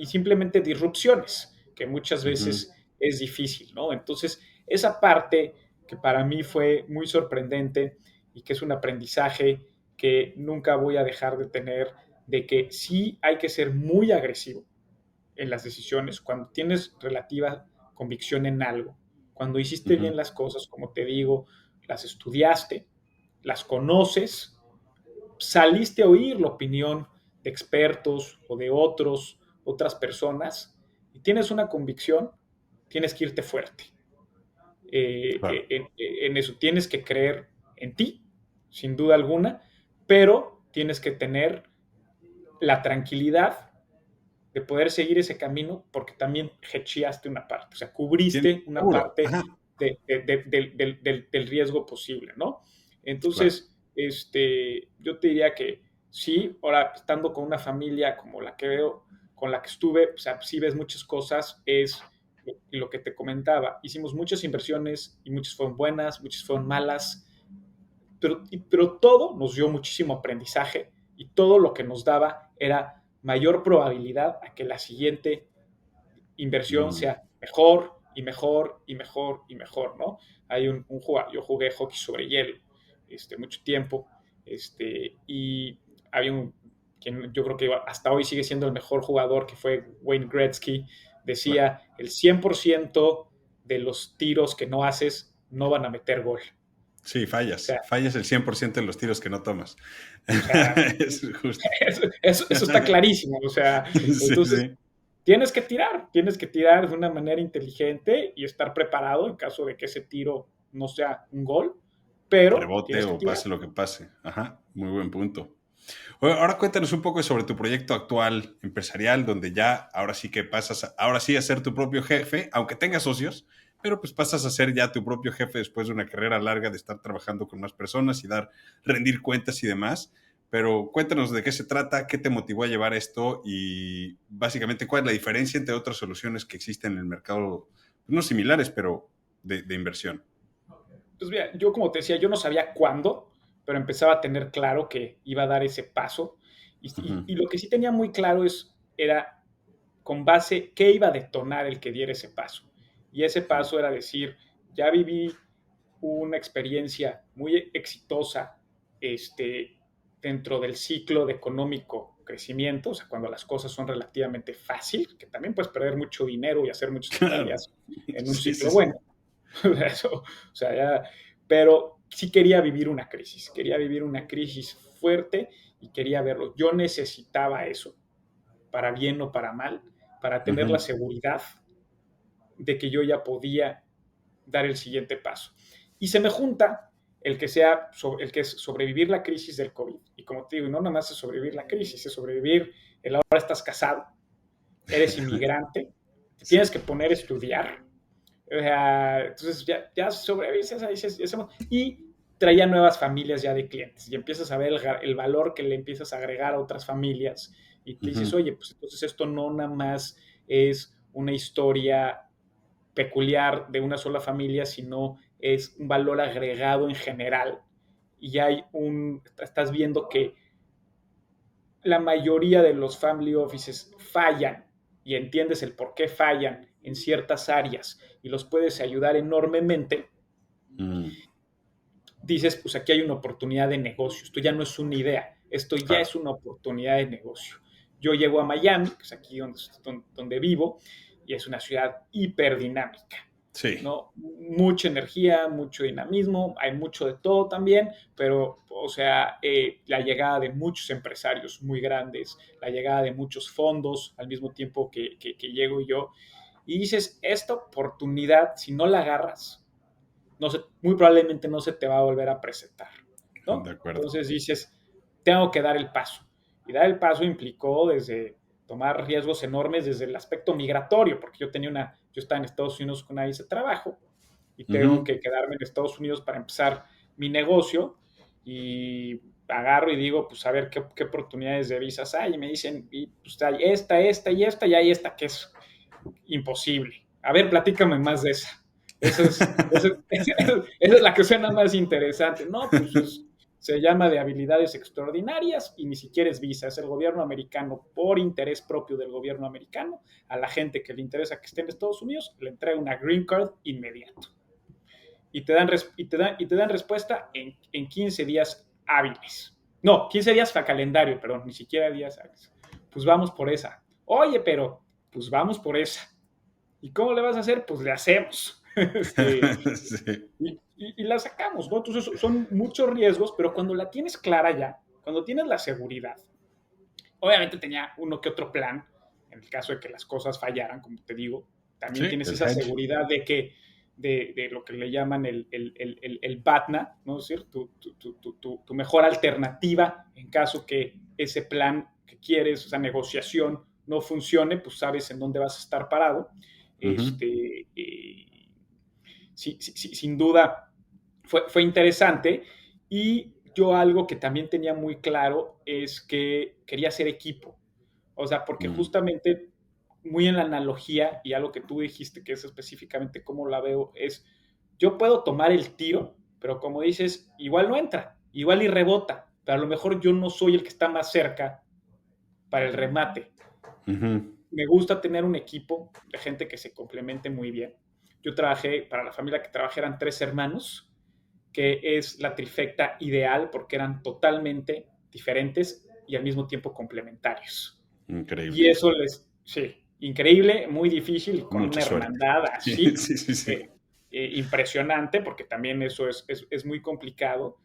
simplemente disrupciones, que muchas Ujú, veces es difícil, ¿no? Entonces, esa parte que para mí fue muy sorprendente y que es un aprendizaje que nunca voy a dejar de tener, de que sí hay que ser muy agresivo en las decisiones cuando tienes relativa convicción en algo, cuando hiciste ujú, bien las cosas, como te digo, las estudiaste, las conoces, saliste a oír la opinión de expertos o de otras personas y tienes una convicción, tienes que irte fuerte. claro. En eso tienes que creer en ti, sin duda alguna, pero tienes que tener la tranquilidad de poder seguir ese camino porque también hedgeaste una parte, o sea, cubriste una Seguro. parte Ajá, del riesgo posible, ¿no? claro. Entonces, yo te diría que sí, ahora estando con una familia como la que veo, con la que estuve, o sea, sí ves muchas cosas, es lo que te comentaba, hicimos muchas inversiones y muchas fueron buenas, muchas fueron malas, pero todo nos dio muchísimo aprendizaje y todo lo que nos daba era mayor probabilidad a que la siguiente inversión Mm, sea mejor y mejor y mejor y mejor, ¿no? Hay un jugador, yo jugué hockey sobre hielo mucho tiempo y había quien yo creo que hasta hoy sigue siendo el mejor jugador, que fue Wayne Gretzky, claro. decía el 100% de los tiros que no haces no van a meter gol. Sí, O sea, fallas el 100% de los tiros que no tomas. o sea Es justo. eso está clarísimo. O sea, Sí, entonces sí. tienes que tirar de una manera inteligente y estar preparado en caso de que ese tiro no sea un gol, pero Rebote tienes que o tirar. pase lo que pase. Ajá, muy buen punto. Oye, ahora cuéntanos un poco sobre tu proyecto actual empresarial, donde ya ahora sí que pasas, ahora sí a ser tu propio jefe, aunque tengas socios, pero pues pasas a ser ya tu propio jefe después de una carrera larga de estar trabajando con más personas y rendir cuentas y demás. Pero cuéntanos de qué se trata, qué te motivó a llevar esto y básicamente cuál es la diferencia entre otras soluciones que existen en el mercado, no similares, pero de inversión. Pues mira, yo como te decía, yo no sabía cuándo, pero empezaba a tener claro que iba a dar ese paso. Y Ujú. lo que sí tenía muy claro era con base qué iba a detonar el que diera ese paso. Y ese Mm, paso era decir, ya viví una experiencia muy exitosa dentro del ciclo de económico crecimiento, o sea, cuando las cosas son relativamente fáciles, que también puedes perder mucho dinero y hacer muchas claro. tonterías en un Sí, sí, ciclo sí. bueno. Eso, o sea, ya, pero sí quería vivir una crisis fuerte y quería verlo. Yo necesitaba eso, para bien o para mal, para tener la Ujú. seguridad de que yo ya podía dar el siguiente paso. Y se me junta el que es sobrevivir la crisis del COVID. Y como te digo, no nada más es sobrevivir la crisis, es sobrevivir el ahora estás casado, eres inmigrante, te tienes Sí. que poner a estudiar. O sea, entonces ya sobrevives y traía nuevas familias ya de clientes y empiezas a ver el valor que le empiezas a agregar a otras familias y te dices, Ujú. oye, pues entonces esto no nada más es una historia peculiar de una sola familia, sino es un valor agregado en general. Y estás viendo que la mayoría de los family offices fallan y entiendes el por qué fallan en ciertas áreas y los puedes ayudar enormemente, Mm, dices, pues aquí hay una oportunidad de negocio. Esto ya no es una idea, esto ya claro. es una oportunidad de negocio. Yo llego a Miami, que es aquí donde vivo, y es una ciudad hiperdinámica. Sí. ¿No? Mucha energía, mucho dinamismo, hay mucho de todo también, pero, o sea, la llegada de muchos empresarios muy grandes, la llegada de muchos fondos al mismo tiempo que llego yo, y dices, esta oportunidad, si no la agarras, muy probablemente no se te va a volver a presentar, De ¿no? acuerdo. Entonces dices, tengo que dar el paso. Y dar el paso implicó desde tomar riesgos enormes desde el aspecto migratorio, porque yo estaba en Estados Unidos con una visa de trabajo y tengo Ujú. que quedarme en Estados Unidos para empezar mi negocio y agarro y digo, pues a ver qué oportunidades de visas hay. Y me dicen, y, pues hay esta y hay esta que es imposible. A ver, platícame más de esa. Esa es la que suena más interesante. No, pues se llama de habilidades extraordinarias y ni siquiera es visa, es el gobierno americano, por interés propio del gobierno americano, a la gente que le interesa que esté en Estados Unidos, le entrega una green card inmediato. Y te dan respuesta en 15 días hábiles. No, 15 días para calendario, perdón, ni siquiera días hábiles. Pues vamos por esa. Oye, pero, pues vamos por esa. ¿Y cómo le vas a hacer? Pues le hacemos. Sí, Y la sacamos, ¿no? Entonces son muchos riesgos, pero cuando la tienes clara ya, cuando tienes la seguridad, obviamente tenía uno que otro plan, en el caso de que las cosas fallaran, como te digo, también sí, tienes el esa hedge. seguridad de que de lo que le llaman el BATNA, ¿no? Es decir, tu mejor alternativa en caso que ese plan que quieres, esa negociación no funcione, pues sabes en dónde vas a estar parado. Ujú. Este, sin duda fue interesante, y yo algo que también tenía muy claro es que quería ser equipo. O sea, porque Mm. justamente muy en la analogía y algo que tú dijiste, que es específicamente cómo la veo, es yo puedo tomar el tiro, pero como dices, igual no entra, igual y rebota, pero a lo mejor yo no soy el que está más cerca para el remate. Ujú. Me gusta tener un equipo de gente que se complemente muy bien. Yo trabajé, para la familia que trabajé eran 3 hermanos, que es la trifecta ideal porque eran totalmente diferentes y al mismo tiempo complementarios. Y Increíble. eso sí, increíble, muy difícil y con Mucha una suerte. hermandad Sí, así, sí, sí, sí. eh, impresionante, porque también eso es muy complicado,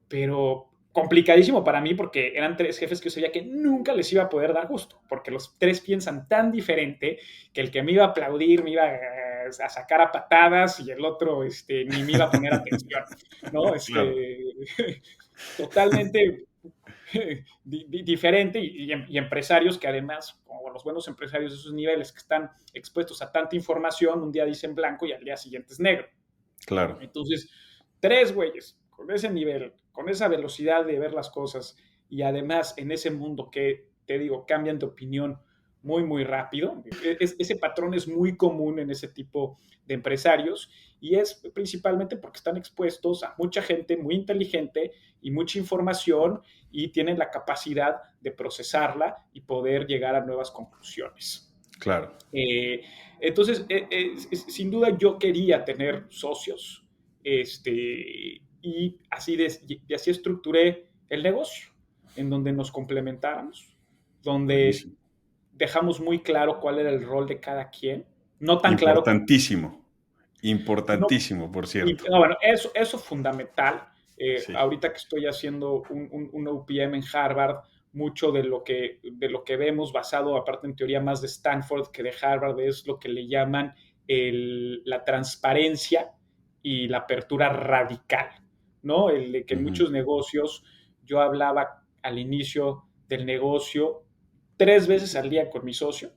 pero complicadísimo para mí porque eran 3 jefes que yo sabía que nunca les iba a poder dar gusto, porque los 3 piensan tan diferente que el que me iba a aplaudir me iba a sacar a patadas y el otro ni me iba a poner atención, ¿no? Claro. Totalmente diferente, y empresarios que además, como los buenos empresarios de esos niveles que están expuestos a tanta información, un día dicen blanco y al día siguiente es negro. Claro. Entonces, 3 güeyes con ese nivel, con esa velocidad de ver las cosas, y además en ese mundo que, te digo, cambian de opinión muy, muy rápido. Ese patrón es muy común en ese tipo de empresarios, y es principalmente porque están expuestos a mucha gente muy inteligente y mucha información, y tienen la capacidad de procesarla y poder llegar a nuevas conclusiones. Claro. Eh, entonces, sin duda yo quería tener socios, y así estructuré el negocio, en donde nos complementáramos, donde Buenísimo. dejamos muy claro cuál era el rol de cada quien, no tan claro como Importantísimo. no, Importantísimo, por y, cierto. no, bueno, eso fundamental. Sí. Ahorita que estoy haciendo un OPM en Harvard, mucho de lo que vemos basado, aparte en teoría más de Stanford que de Harvard, es lo que le llaman la transparencia y la apertura radical, ¿no? El de que en Ujú. muchos negocios yo hablaba al inicio del negocio 3 veces al día con mi socio,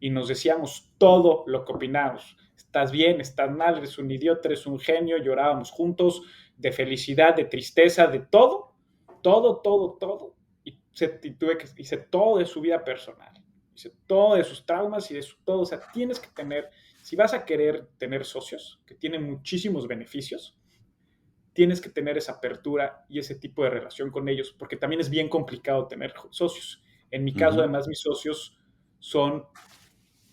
y nos decíamos todo lo que opinamos. Estás bien, estás mal, eres un idiota, eres un genio, llorábamos juntos de felicidad, de tristeza, de todo, todo, todo, todo. Hice todo de su vida personal, hice todo de sus traumas y de todo. O sea, tienes que tener, si vas a querer tener socios, que tienen muchísimos beneficios, tienes que tener esa apertura y ese tipo de relación con ellos, porque también es bien complicado tener socios. En mi caso, Ujú. además, mis socios son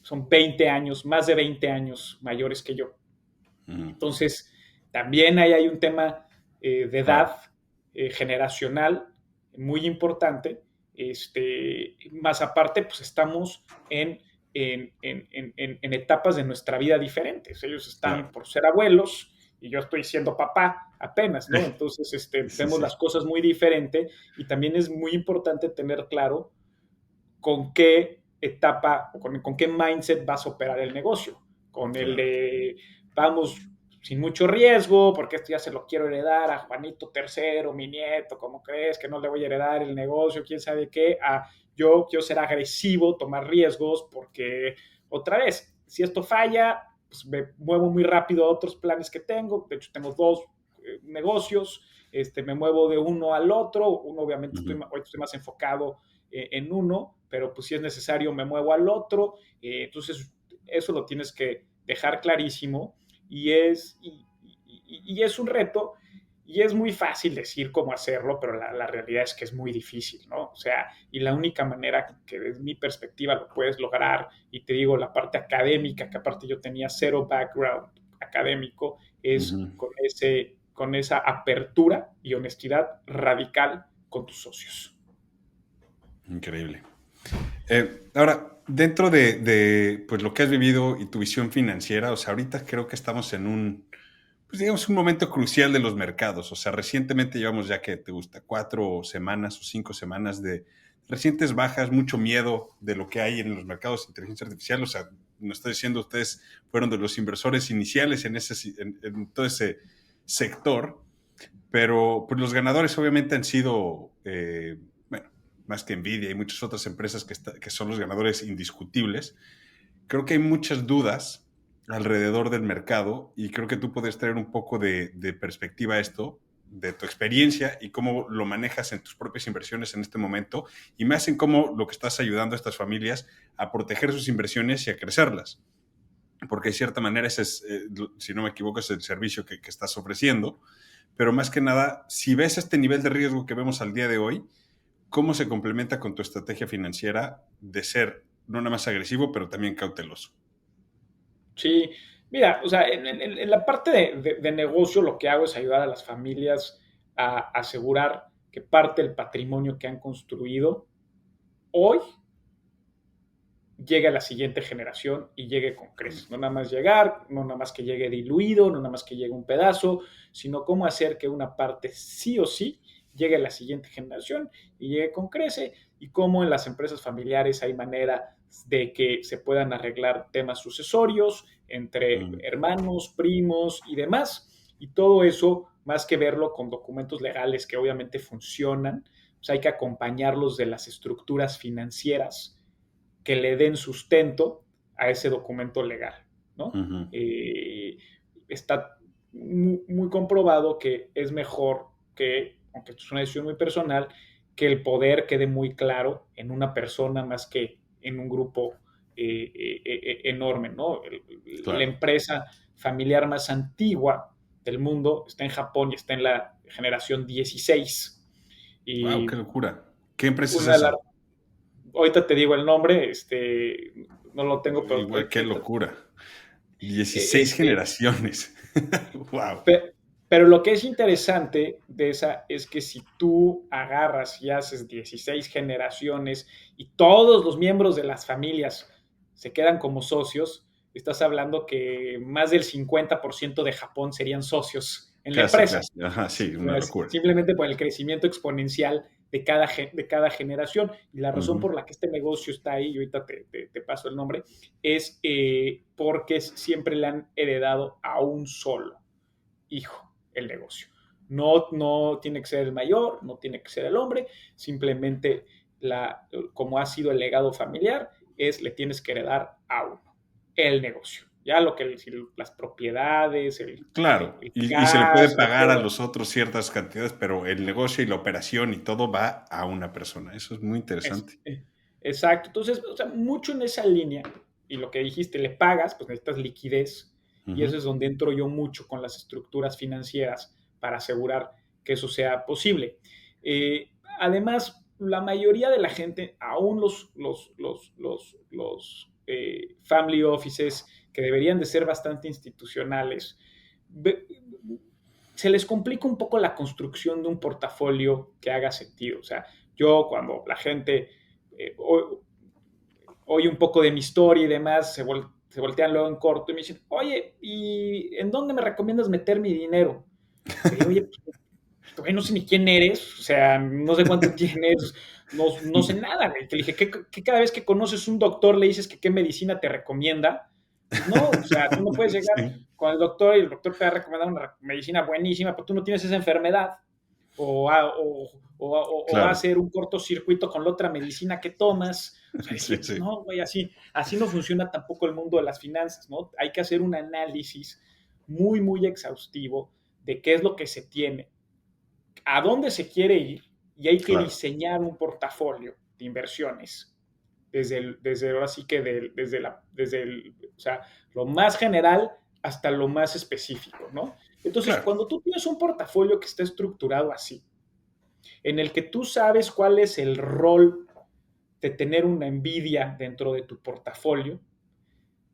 son 20 años, más de 20 años mayores que yo. Ujú. Entonces, también ahí hay un tema de Claro. edad generacional muy importante. Más aparte, pues estamos en etapas de nuestra vida diferentes. Ellos están Claro. por ser abuelos y yo estoy siendo papá apenas, ¿no? Entonces, Sí, vemos sí. las cosas muy diferente, y también es muy importante tener claro con qué etapa o con qué mindset vas a operar el negocio. Con el Claro. de vamos sin mucho riesgo, porque esto ya se lo quiero heredar a Juanito tercero, mi nieto, ¿cómo crees que no le voy a heredar el negocio? ¿Quién sabe qué? Yo quiero ser agresivo, tomar riesgos, porque otra vez, si esto falla, pues me muevo muy rápido a otros planes que tengo. De hecho, tengo 2 negocios, me muevo de uno al otro. Uno, obviamente, Ujú. hoy estoy más enfocado en uno, pero pues si es necesario me muevo al otro. Entonces, eso lo tienes que dejar clarísimo, y es un reto, y es muy fácil decir cómo hacerlo, pero la realidad es que es muy difícil, ¿no? O sea, y la única manera que desde mi perspectiva lo puedes lograr, y te digo, la parte académica, que aparte yo tenía cero background académico, es Ujú. con esa apertura y honestidad radical con tus socios. Increíble. Ahora, dentro pues, lo que has vivido y tu visión financiera, o sea, ahorita creo que estamos en pues, digamos, un momento crucial de los mercados. O sea, recientemente llevamos ya que te gusta 4 semanas o 5 semanas de recientes bajas, mucho miedo de lo que hay en los mercados de inteligencia artificial. O sea, nos está diciendo, ustedes fueron de los inversores iniciales en todo ese sector, pero pues, los ganadores obviamente han sido, bueno, más que Nvidia y muchas otras empresas que son los ganadores indiscutibles. Creo que hay muchas dudas alrededor del mercado y creo que tú puedes traer un poco de perspectiva a esto, de tu experiencia y cómo lo manejas en tus propias inversiones en este momento y más en cómo lo que estás ayudando a estas familias a proteger sus inversiones y a crecerlas. Porque de cierta manera ese es, si no me equivoco, es el servicio que estás ofreciendo. Pero más que nada, si ves este nivel de riesgo que vemos al día de hoy, ¿cómo se complementa con tu estrategia financiera de ser no nada más agresivo, pero también cauteloso? Sí, mira, o sea, en la parte de negocio lo que hago es ayudar a las familias a asegurar que parte del patrimonio que han construido hoy llegue a la siguiente generación y llegue con creces. No nada más llegar, no nada más que llegue diluido, no nada más que llegue un pedazo, sino cómo hacer que una parte sí o sí llegue a la siguiente generación y llegue con crece, y cómo en las empresas familiares hay manera de que se puedan arreglar temas sucesorios entre Mm, hermanos, primos y demás. Y todo eso, más que verlo con documentos legales que obviamente funcionan, pues hay que acompañarlos de las estructuras financieras que le den sustento a ese documento legal, ¿no? ujú. Está muy comprobado que es mejor que, aunque esto es una decisión muy personal, que el poder quede muy claro en una persona más que en un grupo enorme, ¿no? La Claro. empresa familiar más antigua del mundo está en Japón y está en la generación 16. Wow, qué Y locura. ¿Qué empresa es una de las esa? ahorita te digo el nombre, no lo tengo, pero Igual, qué locura. 16 este, generaciones. Wow. pero lo que es interesante de esa es que si tú agarras y haces 16 generaciones y todos los miembros de las familias se quedan como socios, estás hablando que más del 50% de Japón serían socios en la Casi, empresa. casi. Ajá, sí, una locura. Simplemente por el crecimiento exponencial de cada generación. Y la razón Ujú, por la que este negocio está ahí, y ahorita te paso el nombre, es porque siempre le han heredado a un solo hijo el negocio. No tiene que ser el mayor, no tiene que ser el hombre, simplemente como ha sido el legado familiar, le tienes que heredar a uno, el negocio. Ya lo que las propiedades, claro. el Y se le puede cash, pagar a todo. los otros ciertas cantidades, pero el negocio y la operación y todo va a una persona. Eso es muy Es, interesante. exacto. Entonces, o sea, mucho en esa línea, y lo que dijiste, le pagas, pues necesitas liquidez, y eso Ujú, es donde entro yo mucho con las estructuras financieras para asegurar que eso sea posible. Además, la mayoría de la gente, aún los family offices, que deberían de ser bastante institucionales, se les complica un poco la construcción de un portafolio que haga sentido. O sea, yo cuando la gente eh, oye un poco de mi historia y demás, se voltean luego en corto y me dicen, oye, ¿y en dónde me recomiendas meter mi dinero? Le digo, oye, pues, no sé ni quién eres, o sea, no sé cuánto tienes, no sé nada, güey. Te dije, ¿qué cada vez que conoces un doctor le dices que qué medicina te recomienda? Pues no, o sea, tú no puedes llegar sí, con el doctor y el doctor te va a recomendar una medicina buenísima, pero tú no tienes esa enfermedad o va a claro. ser un cortocircuito con la otra medicina que tomas. O sea, Sí, dije, sí. no, güey, así no funciona tampoco el mundo de las finanzas, ¿no? Hay que hacer un análisis muy exhaustivo de qué es lo que se tiene, a dónde se quiere ir, y hay que Claro. diseñar un portafolio de inversiones desde ahora sí que o sea, lo más general hasta lo más específico, ¿no? Entonces, Claro. cuando tú tienes un portafolio que está estructurado así, en el que tú sabes cuál es el rol de tener una Nvidia dentro de tu portafolio,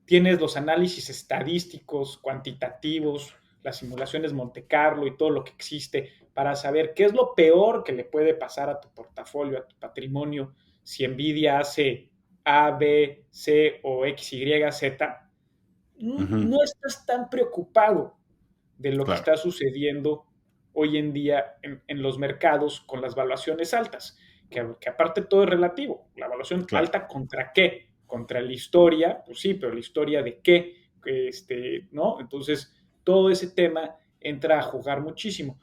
tienes los análisis estadísticos, cuantitativos, las simulaciones Monte Carlo y todo lo que existe para saber qué es lo peor que le puede pasar a tu portafolio, a tu patrimonio, si Nvidia hace A, B, C o X, Y, Z, Ujú, no estás tan preocupado de lo que claro. está sucediendo hoy en día en los mercados con las valuaciones altas. que aparte todo es relativo. La evaluación Claro, alta contra qué, contra la historia, pues sí, pero la historia de qué, ¿no? Entonces, todo ese tema entra a jugar muchísimo.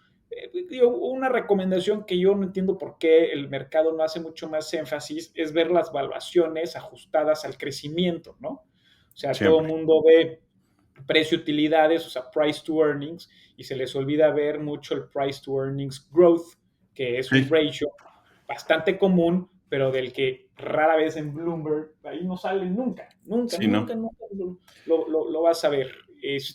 Una recomendación que yo no entiendo por qué el mercado no hace mucho más énfasis es ver las valuaciones ajustadas al crecimiento, ¿no? O sea, todo el siempre. mundo ve precio-utilidades, o sea, price to earnings, y se les olvida ver mucho el price to earnings growth, que es un Sí, ratio bastante común, pero del que rara vez en Bloomberg, ahí no sale nunca, nunca, sí, nunca, ¿no? nunca lo vas a ver.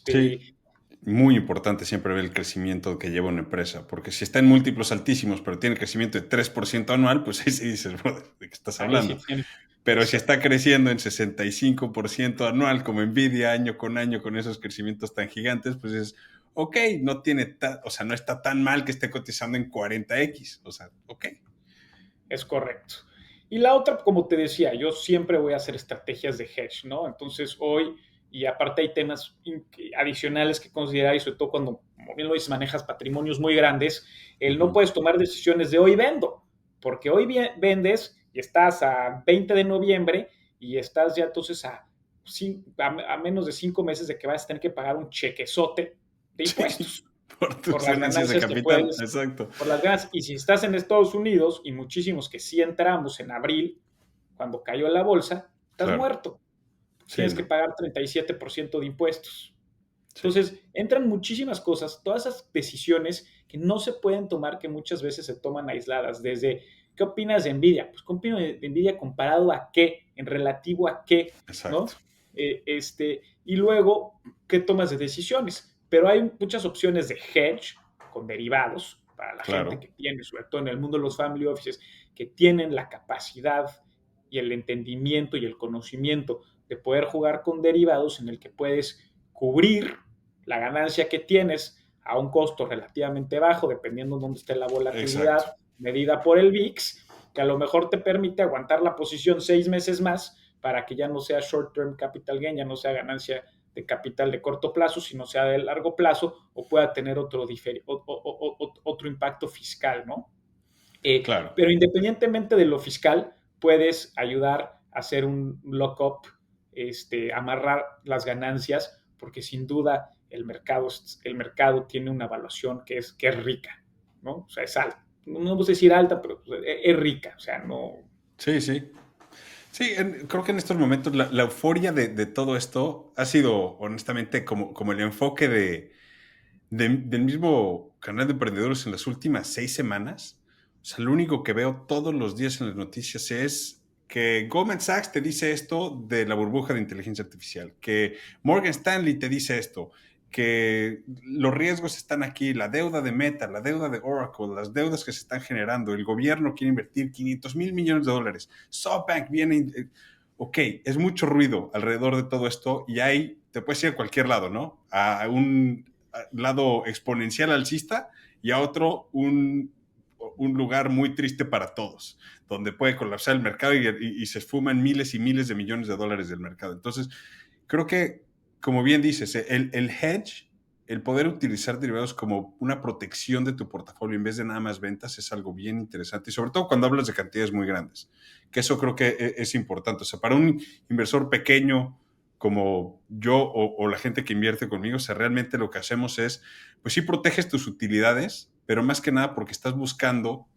Sí, muy importante siempre ver el crecimiento que lleva una empresa, porque si está en múltiplos altísimos, pero tiene crecimiento de 3% anual, pues ahí sí dices, "Brother, ¿de qué estás Ahí sí hablando?". tiene, Pero si está exacto, creciendo en 65% anual, como Nvidia, año, con esos crecimientos tan gigantes, pues es, ok, no tiene, o sea, no está tan mal que esté cotizando en 40x, o sea, ok. es correcto. Y la otra, como te decía, yo siempre voy a hacer estrategias de hedge, ¿no? Entonces hoy, y aparte hay temas adicionales que considerar, y sobre todo cuando, como bien lo dices, manejas patrimonios muy grandes, el no Ujú. puedes tomar decisiones de hoy vendo, porque hoy vendes y estás a 20 de noviembre y estás ya entonces a menos de 5 meses de que vas a tener que pagar un chequezote de Sí, impuestos por por tus las ganancias de ganancias que capital, puedes, exacto. por las ganas. Y si estás en Estados Unidos, y muchísimos que sí entramos en abril, cuando cayó la bolsa, estás Claro, muerto. sí, Tienes que no, pagar 37% de impuestos. sí, Entonces, entran muchísimas cosas, todas esas decisiones que no se pueden tomar, que muchas veces se toman aisladas. Desde, ¿qué opinas de Nvidia? Pues, ¿qué opino de Nvidia comparado a qué? En relativo a qué, exacto, ¿no? Y luego, ¿qué tomas de decisiones? Pero hay muchas opciones de hedge con derivados para la gente claro, que tiene, sobre todo en el mundo de los family offices, que tienen la capacidad y el entendimiento y el conocimiento de poder jugar con derivados en el que puedes cubrir la ganancia que tienes a un costo relativamente bajo, dependiendo de dónde esté la exacto, volatilidad medida por el VIX, que a lo mejor te permite aguantar la posición 6 meses más para que ya no sea short-term capital gain, ya no sea ganancia de capital de corto plazo, sino sea de largo plazo o pueda tener otro impacto fiscal, ¿no? claro. Pero independientemente de lo fiscal, puedes ayudar a hacer un lock-up, amarrar las ganancias, porque sin duda el mercado tiene una evaluación que es rica, ¿no? O sea, es alta. No vamos a decir alta, pero es rica, o sea, no. Sí, sí. Sí, creo que en estos momentos la euforia de todo esto ha sido, honestamente, como el enfoque del mismo canal de emprendedores en las últimas 6 semanas. O sea, lo único que veo todos los días en las noticias es que Goldman Sachs te dice esto de la burbuja de inteligencia artificial, que Morgan Stanley te dice esto, que los riesgos están aquí, la deuda de Meta, la deuda de Oracle, las deudas que se están generando, el gobierno quiere invertir $500,000 millones, SoftBank viene, ok, es mucho ruido alrededor de todo esto y ahí te puedes ir a cualquier lado, ¿no? A un lado exponencial alcista y a otro un lugar muy triste para todos, donde puede colapsar el mercado y se esfuman miles y miles de millones de dólares del mercado. Entonces, creo que, como bien dices, el hedge, el poder utilizar derivados como una protección de tu portafolio en vez de nada más ventas es algo bien interesante y sobre todo cuando hablas de cantidades muy grandes, que eso creo que es importante. O sea, para un inversor pequeño como yo o la gente que invierte conmigo, o sea, realmente lo que hacemos es, pues sí proteges tus utilidades, pero más que nada porque estás buscando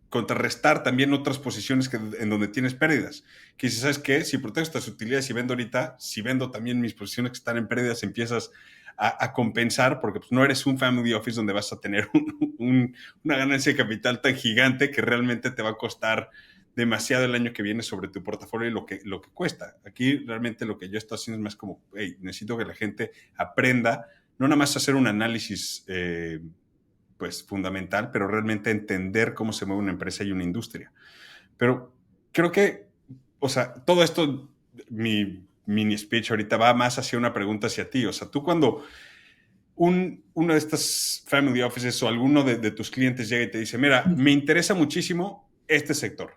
contrarrestar también otras posiciones en donde tienes pérdidas. Que dices, ¿sabes qué? Si protejo estas utilidades y vendo ahorita, si vendo también mis posiciones que están en pérdidas, empiezas a compensar, porque pues, no eres un family office donde vas a tener una ganancia de capital tan gigante que realmente te va a costar demasiado el año que viene sobre tu portafolio y lo que cuesta. Aquí realmente lo que yo estoy haciendo es más como, hey, necesito que la gente aprenda, no nada más hacer un análisis pues fundamental, pero realmente entender cómo se mueve una empresa y una industria. Pero creo que, o sea, todo esto, mi mini speech ahorita va más hacia una pregunta hacia ti. O sea, tú cuando uno de estas family offices o alguno de tus clientes llega y te dice, mira, me interesa muchísimo este sector.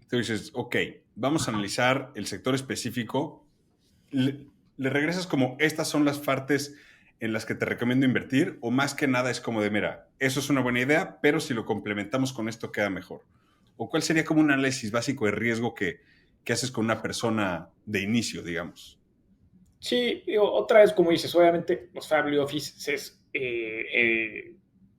Tú dices, ok, vamos a analizar el sector específico. Le regresas como, estas son las partes en las que te recomiendo invertir, o más que nada es como de, mira, eso es una buena idea, pero si lo complementamos con esto queda mejor? ¿O cuál sería como un análisis básico de riesgo que haces con una persona de inicio, digamos? Sí, digo, otra vez, como dices, obviamente los family offices,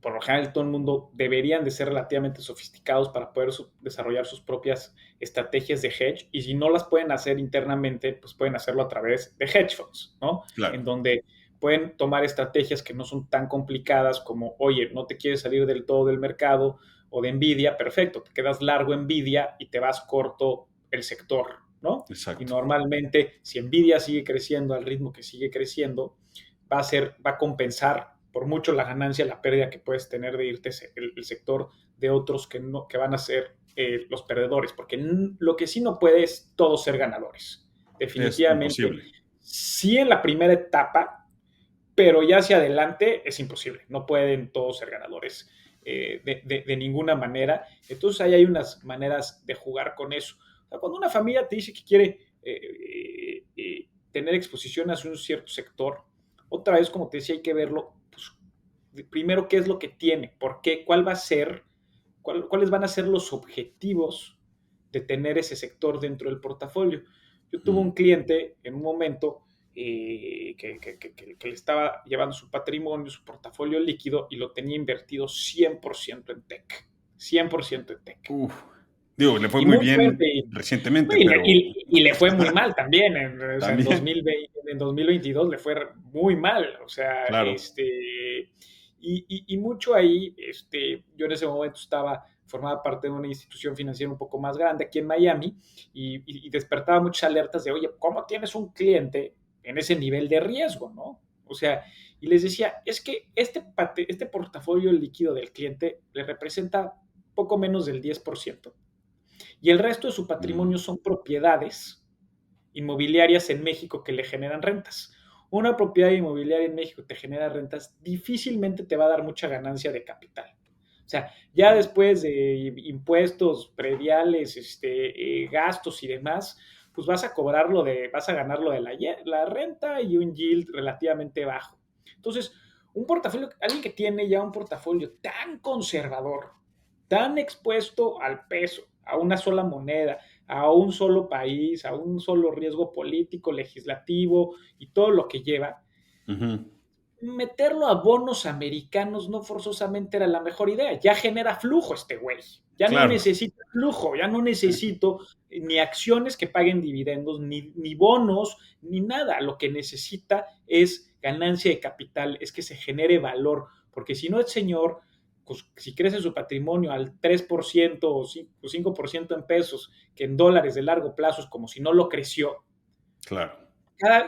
por lo general, todo el mundo deberían de ser relativamente sofisticados para poder desarrollar sus propias estrategias de hedge, y si no las pueden hacer internamente, pues pueden hacerlo a través de hedge funds, ¿no? En Claro, donde pueden tomar estrategias que no son tan complicadas como, oye, no te quieres salir del todo del mercado o de Nvidia, perfecto, te quedas largo Nvidia y te vas corto el sector, ¿no? Y exacto. normalmente, si Nvidia sigue creciendo al ritmo que sigue creciendo, va a compensar por mucho la ganancia, la pérdida que puedes tener de irte el sector de otros que van a ser los perdedores, porque lo que sí no puede es todos ser ganadores. Es Definitivamente, imposible. sí en la primera etapa, pero ya hacia adelante es imposible. No pueden todos ser ganadores de ninguna manera. Entonces ahí hay unas maneras de jugar con eso. O sea, cuando una familia te dice que quiere tener exposición hacia un cierto sector, otra vez, como te decía, hay que verlo, pues, primero qué es lo que tiene, por qué, cuál va a ser, cuáles van a ser los objetivos de tener ese sector dentro del portafolio. Yo tuve Mm. un cliente en un momento que le estaba llevando su patrimonio, su portafolio líquido, y lo tenía invertido 100% en tech. 100% en tech. Uf. Digo, le fue Y muy muy fuerte. bien recientemente, Y le, pero y le fue muy mal también. O sea, en también, 2020, en 2022 le fue muy mal. O sea, claro. y mucho ahí, yo en ese momento formaba parte de una institución financiera un poco más grande aquí en Miami, y despertaba muchas alertas de, oye, ¿cómo tienes un cliente en ese nivel de riesgo, no? O sea, y les decía, es que este portafolio líquido del cliente le representa poco menos del 10%, y el resto de su patrimonio Mm, son propiedades inmobiliarias en México que le generan rentas. Una propiedad inmobiliaria en México te genera rentas, difícilmente te va a dar mucha ganancia de capital. O sea, ya mm, después de impuestos prediales, gastos y demás, pues vas a ganar lo de la renta y un yield relativamente bajo. Entonces, alguien que tiene ya un portafolio tan conservador, tan expuesto al peso, a una sola moneda, a un solo país, a un solo riesgo político, legislativo y todo lo que lleva, ujú. meterlo a bonos americanos no forzosamente era la mejor idea. Ya genera flujo este güey. Ya no Claro, necesita flujo, ya no necesito ni acciones que paguen dividendos, ni bonos, ni nada. Lo que necesita es ganancia de capital, es que se genere valor, porque si no el señor, pues, si crece su patrimonio al 3% o 5% en pesos, que en dólares de largo plazo es como si no lo creció, claro.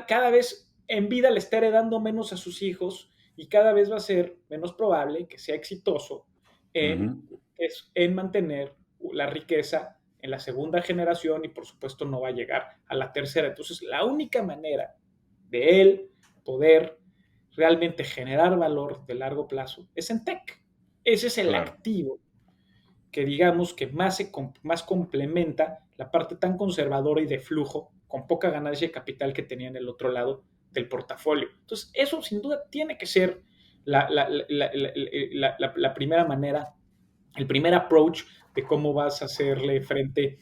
cada vez en vida le está heredando menos a sus hijos, y cada vez va a ser menos probable que sea exitoso en, Ujú. en mantener la riqueza en la segunda generación, y por supuesto no va a llegar a la tercera. Entonces, la única manera de él poder realmente generar valor de largo plazo es en tech. Ese es el Claro, activo que digamos que más complementa la parte tan conservadora y de flujo con poca ganancia de capital que tenía en el otro lado del portafolio. Entonces, eso sin duda tiene que ser la primera manera, el primer approach de cómo vas a hacerle frente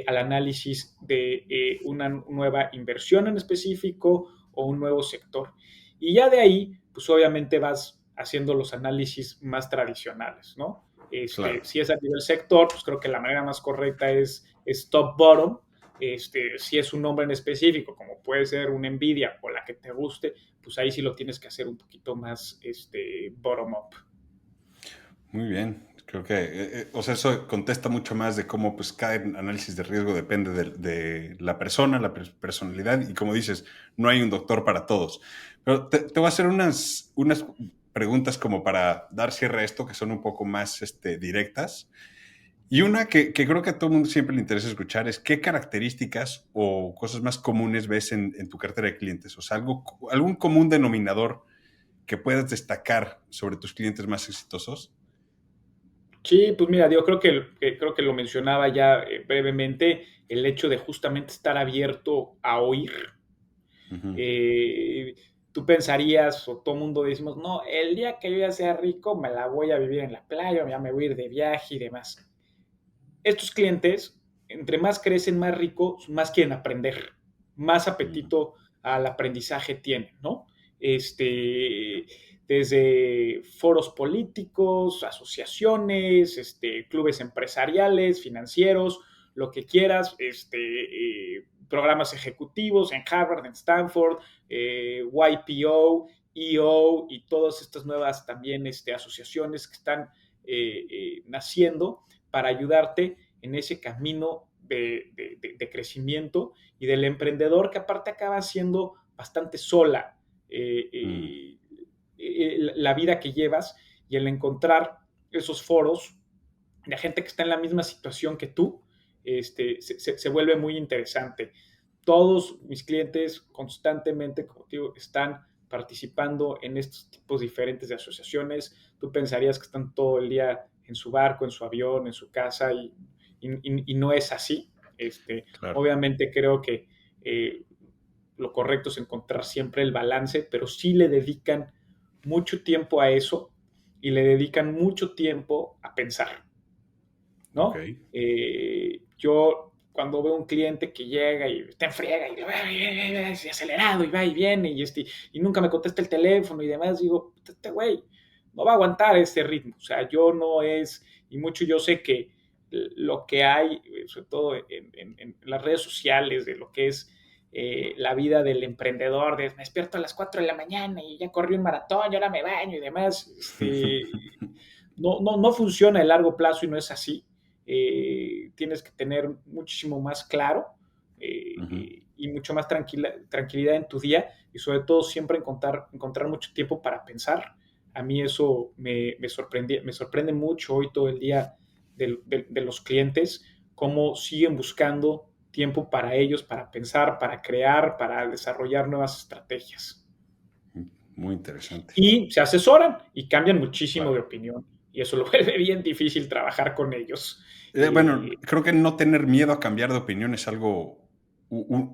al análisis de una nueva inversión en específico o un nuevo sector. Y ya de ahí, pues obviamente vas haciendo los análisis más tradicionales, ¿no? claro. Si es a nivel sector, pues creo que la manera más correcta es top-bottom. Si es un nombre en específico, como puede ser un Nvidia o la que te guste, pues ahí sí lo tienes que hacer un poquito más bottom-up. Muy bien. Creo que, o sea, eso contesta mucho más de cómo pues cada análisis de riesgo depende de la persona, la personalidad y como dices, no hay un doctor para todos. Pero te voy a hacer unas preguntas como para dar cierre a esto que son un poco más directas. Y una que creo que a todo el mundo siempre le interesa escuchar es qué características o cosas más comunes ves en tu cartera de clientes. O sea, algún común denominador que puedas destacar sobre tus clientes más exitosos. Sí, pues mira, yo creo que lo mencionaba ya brevemente, el hecho de justamente estar abierto a oír. Ujú. Eh, tú pensarías, o todo el mundo decimos, no, el día que yo ya sea rico, me la voy a vivir en la playa, ya me voy a ir de viaje y demás. Estos clientes, entre más crecen, más ricos, más quieren aprender, más Mm, apetito al aprendizaje tienen, ¿no? Desde foros políticos, asociaciones, clubes empresariales, financieros, lo que quieras, programas ejecutivos en Harvard, en Stanford, YPO, EO y todas estas nuevas también asociaciones que están naciendo para ayudarte en ese camino de crecimiento y del emprendedor que aparte acaba siendo bastante sola mm, la vida que llevas y el encontrar esos foros de gente que está en la misma situación que tú, se vuelve muy interesante. Todos mis clientes constantemente, como te digo, están participando en estos tipos diferentes de asociaciones. Tú pensarías que están todo el día en su barco, en su avión, en su casa y no es así. claro. Obviamente creo que lo correcto es encontrar siempre el balance, pero sí le dedican mucho tiempo a eso y le dedican mucho tiempo a pensar. Ok. ¿No? Yo cuando veo un cliente que llega y está en friega y acelerado y va y viene y nunca me contesta el teléfono y demás, digo, este güey no va a aguantar este ritmo. O sea, yo no es, y mucho yo sé que lo que hay, sobre todo en las redes sociales, de lo que es la vida del emprendedor, de me despierto a las 4 de la mañana y ya corrí un maratón y ahora me baño y demás, no funciona a largo plazo y no es así. Tienes que tener muchísimo más claro Ujú. y mucho más tranquilidad en tu día y sobre todo siempre encontrar mucho tiempo para pensar. A mí eso me sorprende mucho hoy todo el día de los clientes, cómo siguen buscando tiempo para ellos, para pensar, para crear, para desarrollar nuevas estrategias. Muy interesante. Y se asesoran y cambian muchísimo de Claro. opinión. Y eso lo vuelve bien difícil trabajar con ellos. Bueno, creo que no tener miedo a cambiar de opinión es algo,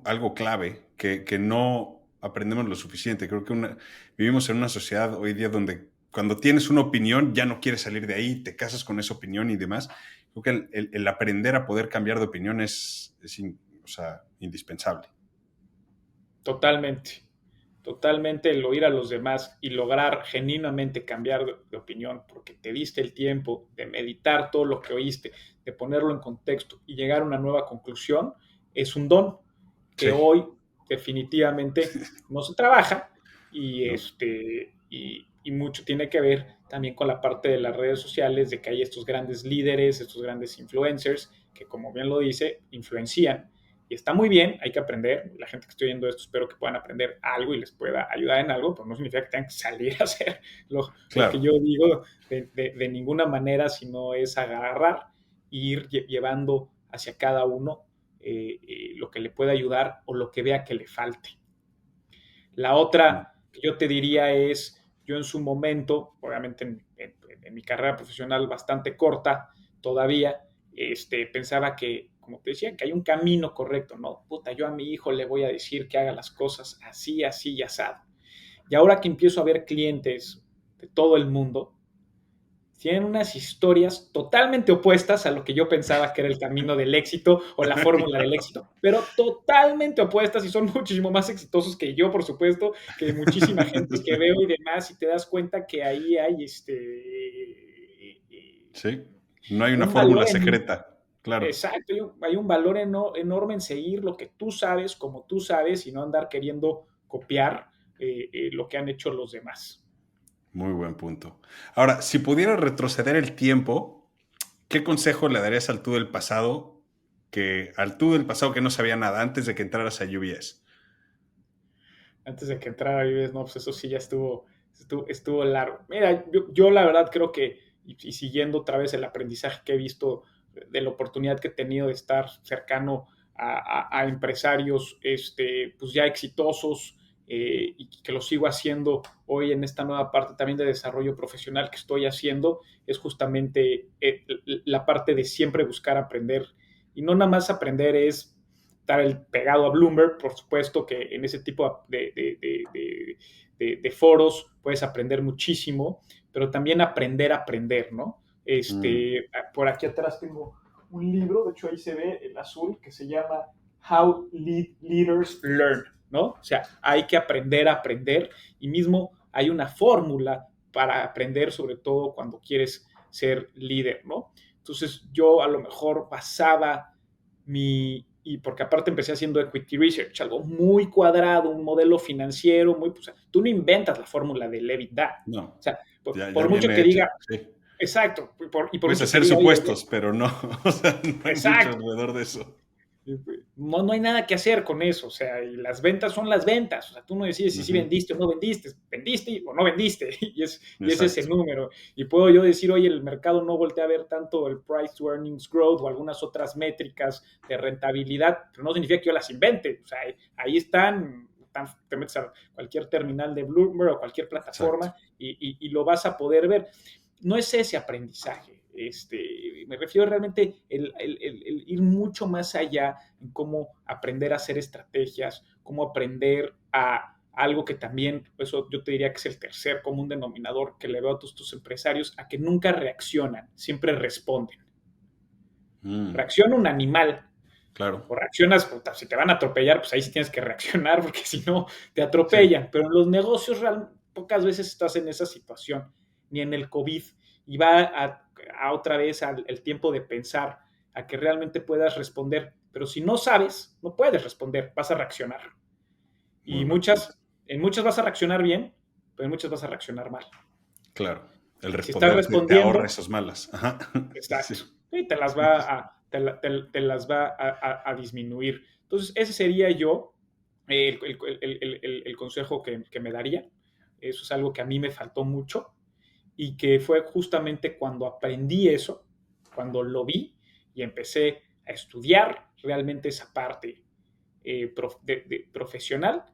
algo clave que no aprendemos lo suficiente. Creo que vivimos en una sociedad hoy día donde cuando tienes una opinión ya no quieres salir de ahí, te casas con esa opinión y demás. Creo que el aprender a poder cambiar de opinión o sea, indispensable. Totalmente, totalmente el oír a los demás y lograr genuinamente cambiar de opinión porque te diste el tiempo de meditar todo lo que oíste, de ponerlo en contexto y llegar a una nueva conclusión, es un don que Sí, hoy definitivamente no se trabaja y, no, y mucho tiene que ver también con la parte de las redes sociales, de que hay estos grandes líderes, estos grandes influencers que como bien lo dice, influencian y está muy bien, hay que aprender. La gente que estoy viendo esto espero que puedan aprender algo y les pueda ayudar en algo, pero no significa que tengan que salir a hacer lo que claro. yo digo de ninguna manera, sino es agarrar e ir llevando hacia cada uno lo que le pueda ayudar o lo que vea que le falte. La Mm, otra que yo te diría es, yo en su momento, obviamente en mi carrera profesional bastante corta todavía, pensaba que, como te decía, que hay un camino correcto, ¿no? Puta, yo a mi hijo le voy a decir que haga las cosas así, así y asado. Y ahora que empiezo a ver clientes de todo el mundo, tienen unas historias totalmente opuestas a lo que yo pensaba que era el camino del éxito o la fórmula del éxito, pero totalmente opuestas y son muchísimo más exitosos que yo, por supuesto, que muchísima gente que veo y demás, y te das cuenta que ahí hay Sí, no hay una un fórmula valor en, secreta, claro. exacto, hay un valor enorme en seguir lo que tú sabes, como tú sabes, y no andar queriendo copiar lo que han hecho los demás. Muy buen punto. Ahora, si pudieras retroceder el tiempo, ¿qué consejo le darías al tú del pasado que no sabía nada antes de que entraras a UBS? Antes de que entrara Vives, no, pues eso sí ya estuvo largo. Mira, yo la verdad creo que, y siguiendo otra vez el aprendizaje que he visto de la oportunidad que he tenido de estar cercano a empresarios pues ya exitosos y que lo sigo haciendo hoy en esta nueva parte también de desarrollo profesional que estoy haciendo, es justamente la parte de siempre buscar aprender. Y no nada más aprender estar pegado a Bloomberg, por supuesto que en ese tipo de foros, puedes aprender muchísimo, pero también aprender a aprender, ¿no? Mm, Por aquí atrás tengo un libro, de hecho ahí se ve el azul, que se llama How Leaders Learn, ¿no? O sea, hay que aprender a aprender y mismo hay una fórmula para aprender, sobre todo cuando quieres ser líder, ¿no? Entonces yo a lo mejor basaba y porque aparte empecé haciendo equity research, algo muy cuadrado, un modelo financiero, muy, pues, tú no inventas la fórmula de EBITDA. O no, sea, ya por mucho viene que hecha, diga, sí. exacto, por Puedes mucho que hacer diga, oye, supuestos, pero no, o sea, no hay mucho exacto, alrededor de eso. no hay nada que hacer con eso, o sea, y las ventas son las ventas, o sea, tú no decides si sí Ujú, vendiste o no vendiste, vendiste o no vendiste, y es ese exacto, número, y puedo yo decir, oye, el mercado no voltea a ver tanto el price to earnings growth o algunas otras métricas de rentabilidad, pero no significa que yo las invente, o sea, ahí están, te metes a cualquier terminal de Bloomberg o cualquier exacto. plataforma y lo vas a poder ver. No es ese aprendizaje. Me refiero realmente el ir mucho más allá en cómo aprender a hacer estrategias, cómo aprender a algo que también, eso yo te diría que es el tercer común denominador que le veo a todos tus empresarios, a que nunca reaccionan, siempre responden. Mm, Reacciona un animal, claro, o reaccionas, puta, si te van a atropellar, pues ahí sí tienes que reaccionar, porque si no, te sí, atropellan. Pero en los negocios pocas veces estás en esa situación, ni en el COVID, y va a otra vez al el tiempo de pensar, a que realmente puedas responder. Pero si no sabes, no puedes responder, vas a reaccionar. muy Y buen punto. en muchas vas a reaccionar bien, pero en muchas vas a reaccionar mal. Claro, el Si estás responder te ahorra respondiendo, esas malas. Ajá, exacto. sí, Y te las sí, va sí, sí. te las va a disminuir. Entonces, ese sería yo el consejo que me daría. Eso es algo que a mí me faltó mucho y que fue justamente cuando aprendí eso, cuando lo vi y empecé a estudiar realmente esa parte profesional,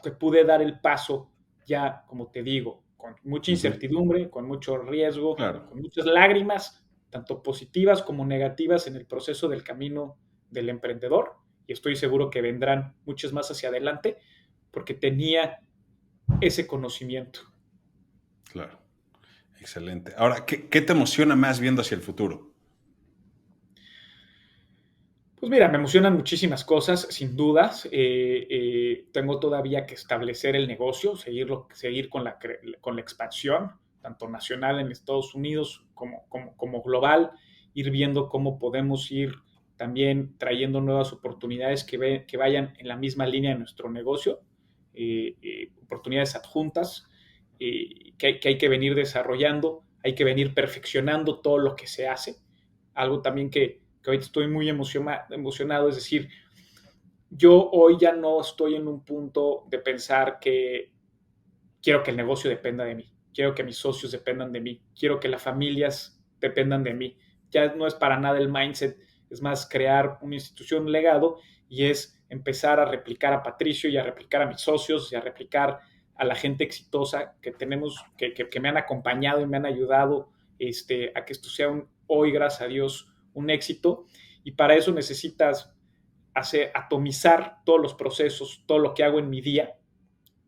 que pude dar el paso ya, como te digo, con mucha Ujú, incertidumbre, con mucho riesgo, claro. con muchas lágrimas, tanto positivas como negativas en el proceso del camino del emprendedor. Y estoy seguro que vendrán muchas más hacia adelante porque tenía ese conocimiento. Claro, excelente. Ahora, ¿qué te emociona más viendo hacia el futuro? Pues mira, me emocionan muchísimas cosas, sin dudas. Tengo todavía que establecer el negocio, seguir con la expansión, tanto nacional en Estados Unidos como global, ir viendo cómo podemos ir también trayendo nuevas oportunidades que vayan en la misma línea de nuestro negocio, oportunidades adjuntas que hay que venir desarrollando, hay que venir perfeccionando todo lo que se hace. Algo también que ahorita estoy muy emocionado, es decir, yo hoy ya no estoy en un punto de pensar que quiero que el negocio dependa de mí, quiero que mis socios dependan de mí, quiero que las familias dependan de mí. Ya no es para nada el mindset, es más crear una institución, un legado, y es empezar a replicar a Patricio y a replicar a mis socios y a replicar a la gente exitosa que tenemos, que me han acompañado y me han ayudado a que esto sea hoy, gracias a Dios, un éxito. Y para eso necesitas atomizar todos los procesos, todo lo que hago en mi día,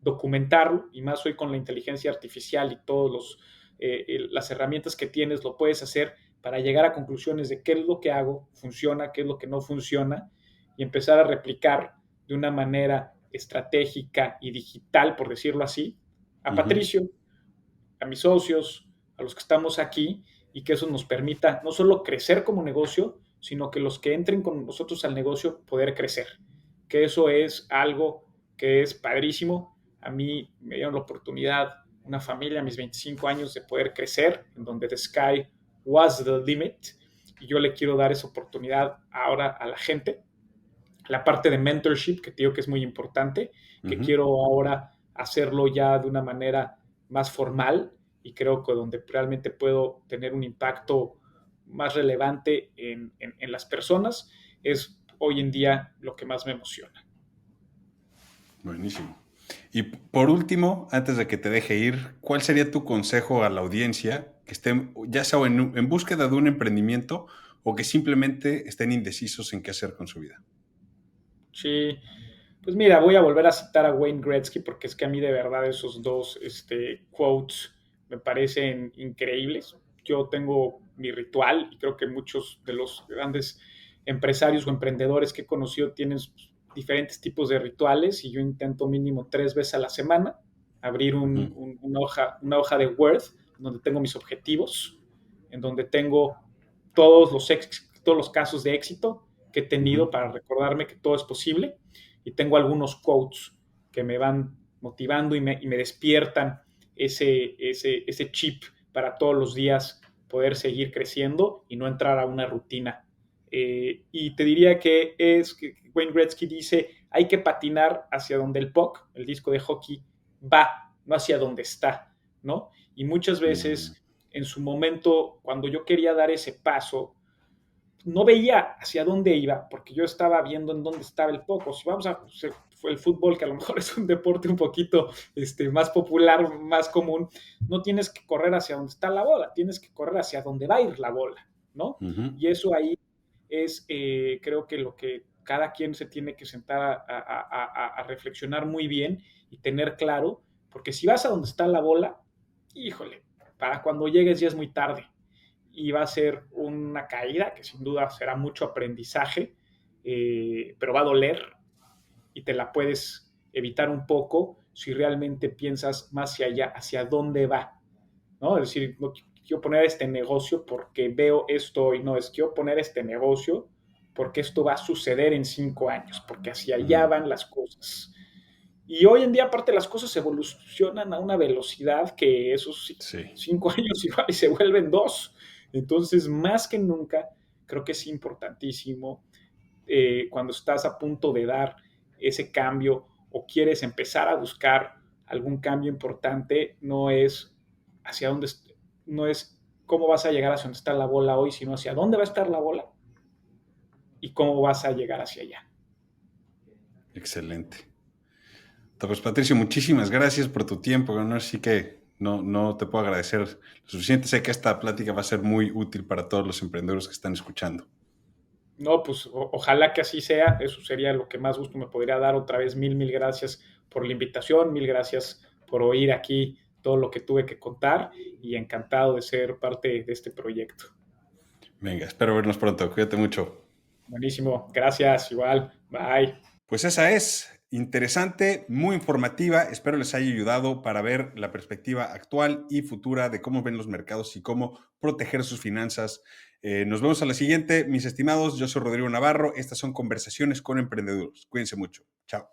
documentarlo, y más hoy con la inteligencia artificial y todas las herramientas que tienes, lo puedes hacer para llegar a conclusiones de qué es lo que hago, funciona, qué es lo que no funciona, y empezar a replicar de una manera estratégica y digital, por decirlo así, a Ujú, Patricio, a mis socios, a los que estamos aquí, y que eso nos permita no solo crecer como negocio, sino que los que entren con nosotros al negocio poder crecer. Que eso es algo que es padrísimo. A mí me dieron la oportunidad, una familia a mis 25 años, de poder crecer, en donde the sky was the limit, y yo le quiero dar esa oportunidad ahora a la gente. La parte de mentorship, que te digo que es muy importante, que ujú. quiero ahora hacerlo ya de una manera más formal, y creo que donde realmente puedo tener un impacto más relevante en las personas, es hoy en día lo que más me emociona. Buenísimo. Y por último, antes de que te deje ir, ¿cuál sería tu consejo a la audiencia que estén ya sea en búsqueda de un emprendimiento o que simplemente estén indecisos en qué hacer con su vida? Sí, Pues mira, voy a volver a citar a Wayne Gretzky porque es que a mí de verdad esos dos quotes me parecen increíbles. Yo tengo mi ritual y creo que muchos de los grandes empresarios o emprendedores que he conocido tienen diferentes tipos de rituales y yo intento mínimo 3 veces a la semana abrir Ujú, una hoja de Word donde tengo mis objetivos, en donde tengo todos los casos de éxito que he tenido ujú. para recordarme que todo es posible y tengo algunos quotes que me van motivando y me despiertan ese chip para todos los días poder seguir creciendo y no entrar a una rutina. Y te diría que Wayne Gretzky dice, hay que patinar hacia donde el puck, el disco de hockey, va, no hacia donde está, ¿no? Y muchas Mm, veces, en su momento, cuando yo quería dar ese paso, no veía hacia dónde iba, porque yo estaba viendo en dónde estaba el poco. Si vamos a fue el fútbol, que a lo mejor es un deporte un poquito más popular, más común, no tienes que correr hacia donde está la bola, tienes que correr hacia donde va a ir la bola, ¿no? ujú. Y eso ahí es, creo que lo que cada quien se tiene que sentar a reflexionar muy bien y tener claro, porque si vas a donde está la bola, híjole, para cuando llegues ya es muy tarde y va a ser una caída que sin duda será mucho aprendizaje, pero va a doler y te la puedes evitar un poco si realmente piensas más hacia allá, hacia dónde va, ¿no? Es decir, no quiero poner este negocio porque veo esto y no, es quiero poner este negocio porque esto va a suceder en 5 años, porque hacia allá Mm, van las cosas. Y hoy en día, aparte, las cosas evolucionan a una velocidad que esos sí. 5 años igual y se vuelven 2. Entonces, más que nunca, creo que es importantísimo cuando estás a punto de dar ese cambio o quieres empezar a buscar algún cambio importante, hacia dónde, no es cómo vas a llegar hacia dónde está la bola hoy, sino hacia dónde va a estar la bola y cómo vas a llegar hacia allá. Excelente. Pues Patricio, muchísimas gracias por tu tiempo. No, sí que no te puedo agradecer lo suficiente. Sé que esta plática va a ser muy útil para todos los emprendedores que están escuchando. No, pues ojalá que así sea. Eso sería lo que más gusto me podría dar. Otra vez, mil gracias por la invitación. Mil gracias por oír aquí todo lo que tuve que contar y encantado de ser parte de este proyecto. Venga, espero vernos pronto. Cuídate mucho. Buenísimo. Gracias. Igual. Bye. Pues esa es interesante, muy informativa. Espero les haya ayudado para ver la perspectiva actual y futura de cómo ven los mercados y cómo proteger sus finanzas. Nos vemos a la siguiente, mis estimados. Yo soy Rodrigo Navarro. Estas son Conversaciones con Emprendedores. Cuídense mucho. Chao.